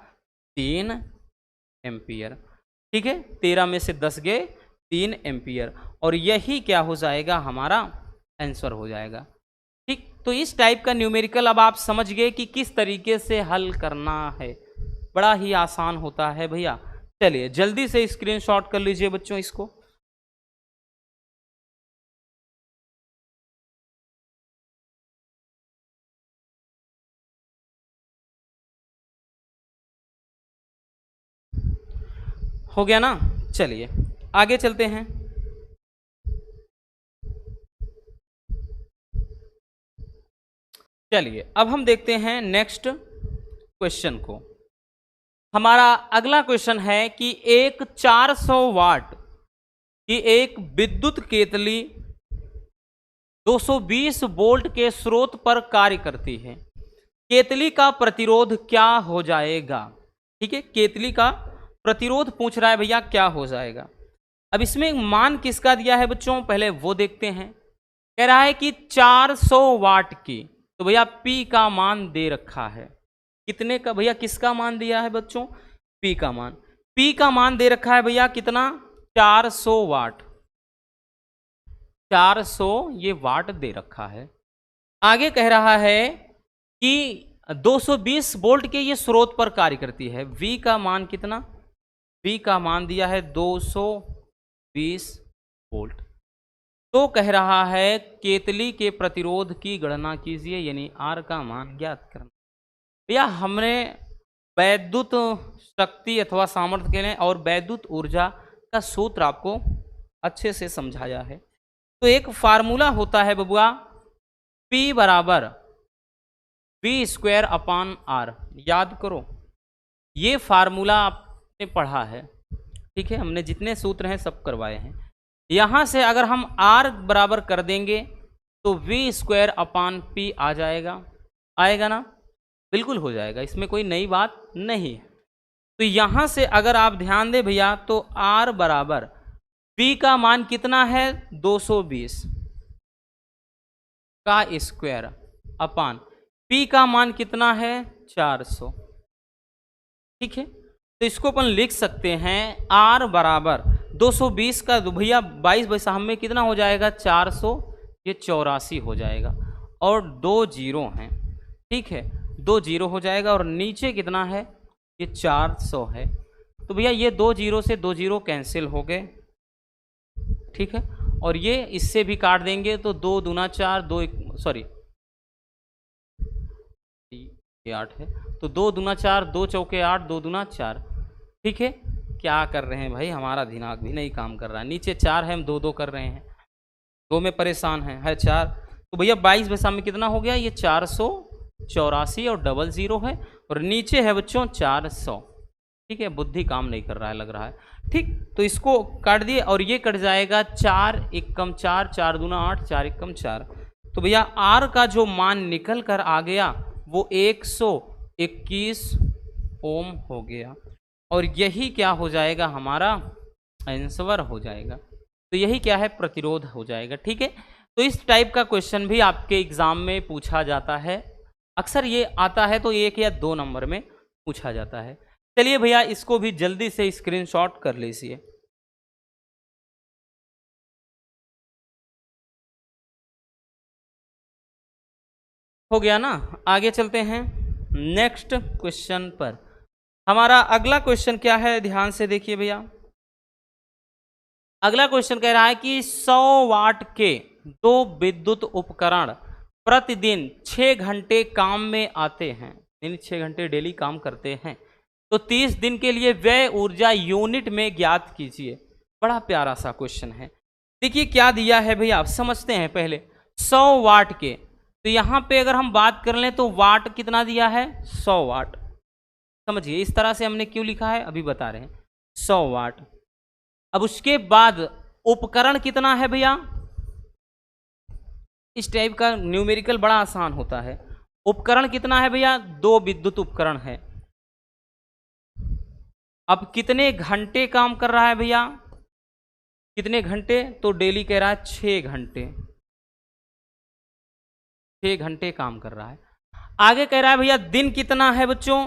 3 एम्पियर। ठीक है, 13 में से 10 गए 3 एम्पियर और यही क्या हो जाएगा? हमारा आंसर हो जाएगा। ठीक, तो इस टाइप का न्यूमेरिकल अब आप समझ गए कि किस तरीके से हल करना है। बड़ा ही आसान होता है भैया। चलिए जल्दी से स्क्रीनशॉट कर लीजिए बच्चों इसको। हो गया ना? चलिए आगे चलते हैं। चलिए अब हम देखते हैं नेक्स्ट क्वेश्चन को। हमारा अगला क्वेश्चन है कि एक 400 वाट की एक विद्युत केतली 220 वोल्ट के स्रोत पर कार्य करती है। केतली का प्रतिरोध क्या हो जाएगा? ठीक है, केतली का प्रतिरोध पूछ रहा है भैया, क्या हो जाएगा? अब इसमें मान किसका दिया है बच्चों, पहले वो देखते हैं। कह रहा है कि 400 वाट की, तो भैया P का मान दे रखा है। कितने का भैया, किसका मान दिया है बच्चों? P का मान। P का मान दे रखा है भैया कितना? 400 वाट। 400 ये वाट दे रखा है। आगे कह रहा है कि 220 वोल्ट के ये स्रोत पर कार्य करती है। V का मान कितना? V का मान दिया है 220 वोल्ट। तो कह रहा है केतली के प्रतिरोध की गणना कीजिए, यानी R का मान ज्ञात करना। भैया हमने वैद्युत शक्ति अथवा सामर्थ्य के लिए और वैद्युत ऊर्जा का सूत्र आपको अच्छे से समझाया है। तो एक फार्मूला होता है बबुआ, P बराबर V² अपान R। याद करो, ये फार्मूला आपने पढ़ा है। ठीक है, हमने जितने सूत्र हैं सब करवाए हैं। यहाँ से अगर हम R बराबर कर देंगे तो वी स्क्वायर अपान पी आ जाएगा, आएगा ना? बिल्कुल हो जाएगा, इसमें कोई नई बात नहीं है। तो यहां से अगर आप ध्यान दें भैया तो R बराबर P का मान कितना है 220 का स्क्वायर अपान P का मान कितना है 400। ठीक है, तो इसको अपन लिख सकते हैं R बराबर 220 का भैया 22/3 में कितना हो जाएगा 400, ये 84 हो जाएगा और 2 जीरो हैं। ठीक है, 2 जीरो हो जाएगा और नीचे कितना है ये 400 है। तो भैया ये 2 जीरो से 2 जीरो कैंसिल हो गए। ठीक है, और ये इससे भी काट देंगे तो 2 दूना 4, 2 सॉरी ये 8 है, तो 2 दूना 4, 2 चौके 8, 2 दूना 4। ठीक है, क्या कर रहे हैं भाई, हमारा दिमाग भी नहीं काम कर रहा है। नीचे 4 है, हम 2 2 कर रहे हैं, 2 में परेशान है 4। तो भैया 22/3 में कितना हो गया ये 484 और डबल ज़ीरो है और नीचे है बच्चों 400। ठीक है, बुद्धि काम नहीं कर रहा है लग रहा है। ठीक, तो इसको काट दिए और ये कट जाएगा 4 एकम 4, 4 दूना 8, 4 एकम 4। तो भैया R का जो मान निकल कर आ गया वो 121 ओम हो गया और यही क्या हो जाएगा हमारा आंसर हो जाएगा। तो यही क्या है प्रतिरोध हो जाएगा। ठीक है, तो इस टाइप का क्वेश्चन भी आपके एग्जाम में पूछा जाता है, अक्सर ये आता है तो 1 या 2 नंबर में पूछा जाता है। चलिए भैया इसको भी जल्दी से स्क्रीनशॉट कर लीजिए। हो गया ना, आगे चलते हैं नेक्स्ट क्वेश्चन पर। हमारा अगला क्वेश्चन क्या है, ध्यान से देखिए भैया। अगला क्वेश्चन कह रहा है कि 100 वाट के 2 विद्युत उपकरण प्रतिदिन 6 घंटे काम में आते हैं, यानी 6 घंटे डेली काम करते हैं, तो 30 दिन के लिए व्यय ऊर्जा यूनिट में ज्ञात कीजिए। बड़ा प्यारा सा क्वेश्चन है। देखिए क्या दिया है भैया, आप समझते हैं पहले। 100 वाट के, तो यहाँ पे अगर हम बात कर लें तो वाट कितना दिया है 100 वाट। समझिए इस तरह से हमने क्यों लिखा है अभी बता रहे हैं, 100 वाट। अब उसके बाद उपकरण कितना है भैया, इस टाइप का न्यूमेरिकल बड़ा आसान होता है। उपकरण कितना है भैया 2 विद्युत उपकरण है। अब कितने घंटे काम कर रहा है भैया, कितने घंटे, तो डेली कह रहा है 6 घंटे, 6 घंटे काम कर रहा है। आगे कह रहा है भैया दिन कितना है बच्चों,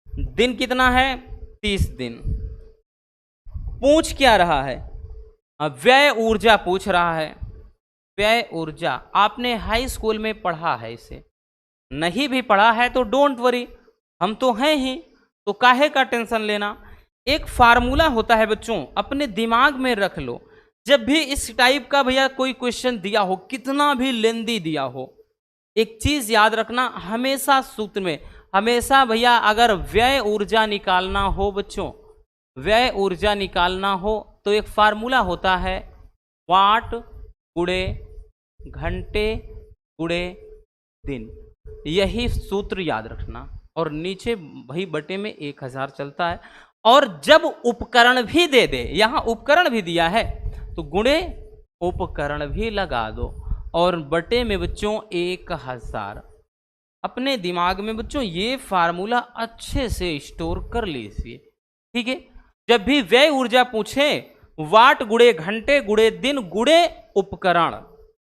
दिन कितना है 30 दिन। पूछ क्या रहा है, अब व्यय ऊर्जा पूछ रहा है। व्यय ऊर्जा आपने हाई स्कूल में पढ़ा है, इसे नहीं भी पढ़ा है तो डोंट वरी, हम तो हैं ही, तो काहे का टेंशन लेना। एक फार्मूला होता है बच्चों, अपने दिमाग में रख लो। जब भी इस टाइप का भैया कोई क्वेश्चन दिया हो, कितना भी लेंदी दिया हो, एक चीज याद रखना, हमेशा सूत्र में हमेशा भैया अगर व्यय ऊर्जा निकालना हो बच्चों, व्यय ऊर्जा निकालना हो तो एक फार्मूला होता है वाट गुणे घंटे गुणे दिन, यही सूत्र याद रखना। और नीचे भाई बटे में 1000 चलता है। और जब उपकरण भी दे दे, यहां उपकरण भी दिया है तो गुणे उपकरण भी लगा दो और बटे में बच्चों 1000। अपने दिमाग में बच्चों ये फार्मूला अच्छे से स्टोर कर लीजिए। ठीक है, जब भी व्यय ऊर्जा पूछे वाट गुणे घंटे गुणे दिन गुणे उपकरण,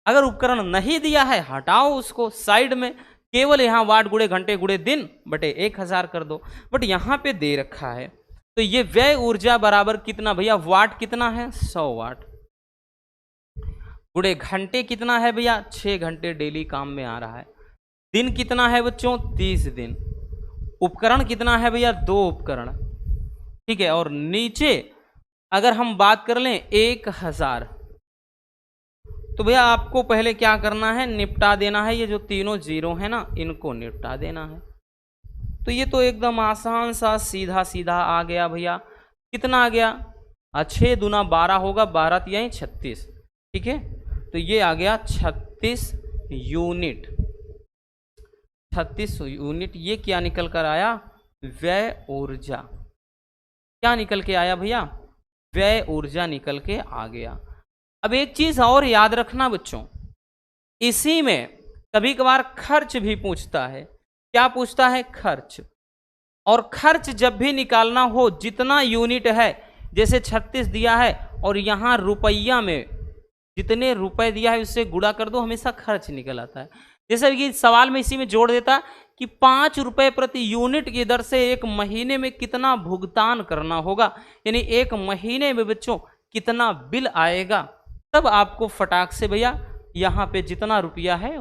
अगर उपकरण नहीं दिया है हटाओ उसको साइड में, केवल यहां वाट गुणे घंटे गुणे दिन बटे 1000 कर दो। बट यहां पे दे रखा है तो ये व्यय ऊर्जा बराबर कितना भैया, वाट कितना है 100 वाट गुणे घंटे कितना है भैया 6 घंटे डेली काम में आ रहा है, दिन कितना है बच्चों 30 दिन, उपकरण कितना है भैया 2 उपकरण। ठीक है, और नीचे अगर हम बात कर लें 1000, तो भैया आपको पहले क्या करना है, निपटा देना है। ये जो तीनों जीरो है ना, इनको निपटा देना है। तो ये तो एकदम आसान सा सीधा सीधा आ गया भैया। कितना आ गया, 6 दूना 12 होगा, 12 तियाई 36। ठीक है, तो ये आ गया 36 यूनिट, 36 यूनिट। ये क्या निकल कर आया, व्यय ऊर्जा। क्या निकल के आया भैया, व्यय ऊर्जा निकल के आ गया। अब एक चीज और याद रखना बच्चों, इसी में कभी कभार खर्च भी पूछता है। क्या पूछता है? खर्च। और खर्च जब भी निकालना हो, जितना यूनिट है, जैसे 36 दिया है और यहाँ रुपया में जितने रुपए दिया है उससे गुणा कर दो, हमेशा खर्च निकल आता है। जैसे कि सवाल में इसी में जोड़ देता कि 5 रुपए प्रति यूनिट की दर से एक महीने में कितना भुगतान करना होगा, यानी एक महीने में बच्चों कितना बिल आएगा, तब आपको फटाक से भैया यहाँ पे जितना रुपया है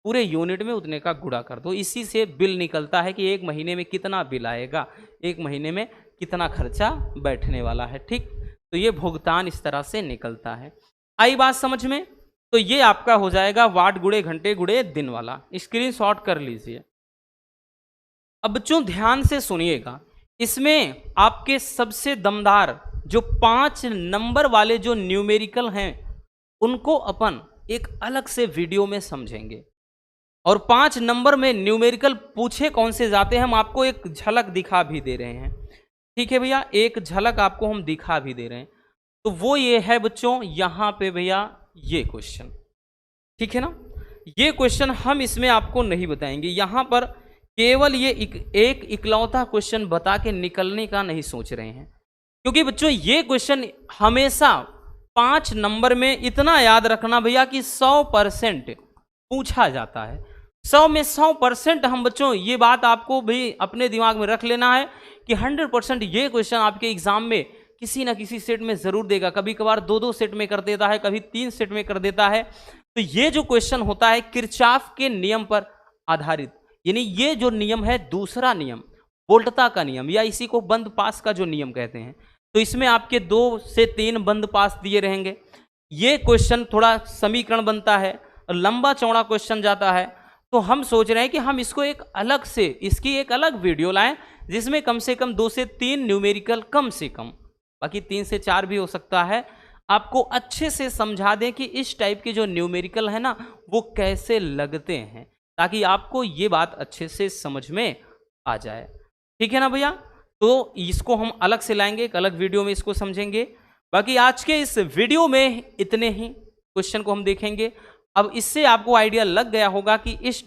पूरे यूनिट में उतने का गुणा कर दो। इसी से बिल निकलता है कि एक महीने में कितना बिल आएगा, एक महीने में कितना खर्चा बैठने वाला है। ठीक, तो ये भुगतान इस तरह से निकलता है। आई बात समझ में? तो ये आपका हो जाएगा वाट गुणे घंटे गुणे दिन वाला। स्क्रीनशॉट कर लीजिए। अब बच्चों ध्यान से सुनिएगा, इसमें आपके सबसे दमदार जो 5 नंबर वाले जो न्यूमेरिकल हैं उनको अपन एक अलग से वीडियो में समझेंगे। और 5 नंबर में न्यूमेरिकल पूछे कौन से जाते हैं हम आपको एक झलक दिखा भी दे रहे हैं। ठीक है भैया, एक झलक आपको हम दिखा भी दे रहे हैं। तो वो ये है बच्चों, यहाँ पे भैया ये क्वेश्चन, ठीक है ना, ये क्वेश्चन हम इसमें आपको नहीं बताएंगे। यहाँ पर केवल ये एक इकलौता क्वेश्चन बता के निकलने का नहीं सोच रहे हैं, क्योंकि बच्चों ये क्वेश्चन हमेशा 5 नंबर में इतना याद रखना भैया कि 100% पूछा जाता है। 100 में 100% हम बच्चों ये बात आपको भी अपने दिमाग में रख लेना है कि 100% ये क्वेश्चन आपके एग्जाम में किसी ना किसी सेट में जरूर देगा। कभी कभार 2-2 सेट में कर देता है, कभी 3 सेट में कर देता है। तो ये जो क्वेश्चन होता है किरचॉफ के नियम पर आधारित, यानी ये जो नियम है दूसरा नियम वोल्टता का नियम, या इसी को बंद पास का जो नियम कहते हैं। तो इसमें आपके 2 से 3 बंद पास दिए रहेंगे। ये क्वेश्चन थोड़ा समीकरण बनता है, लंबा चौड़ा क्वेश्चन जाता है। तो हम सोच रहे हैं कि हम इसको एक अलग से, इसकी एक अलग वीडियो लाएं जिसमें कम से कम 2 से 3 न्यूमेरिकल, कम से कम, बाकी 3 से 4 भी हो सकता है, आपको अच्छे से समझा दें कि इस टाइप के जो न्यूमेरिकल है ना वो कैसे लगते हैं, ताकि आपको ये बात अच्छे से समझ में आ जाए। ठीक है ना भैया? तो इसको हम अलग से लाएंगे, एक अलग वीडियो में इसको समझेंगे। बाकी आज के इस वीडियो में इतने ही क्वेश्चन को हम देखेंगे। अब इससे आपको आइडिया लग गया होगा कि इस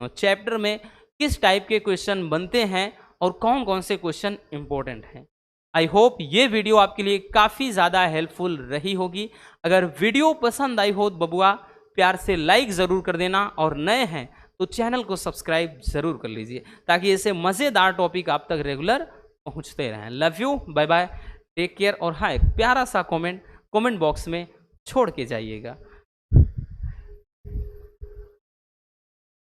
चैप्टर में किस टाइप के क्वेश्चन बनते हैं और कौन कौन से क्वेश्चन इंपॉर्टेंट हैं। आई होप ये वीडियो आपके लिए काफ़ी ज़्यादा हेल्पफुल रही होगी। अगर वीडियो पसंद आई हो तो बबुआ प्यार से लाइक ज़रूर कर देना, और नए हैं तो चैनल को सब्सक्राइब ज़रूर कर लीजिए, ताकि ऐसे मज़ेदार टॉपिक आप तक रेगुलर पहुँचते रहें। Love you, bye bye, take care. और हाँ, एक प्यारा सा कमेंट बॉक्स में छोड़ के जाइएगा।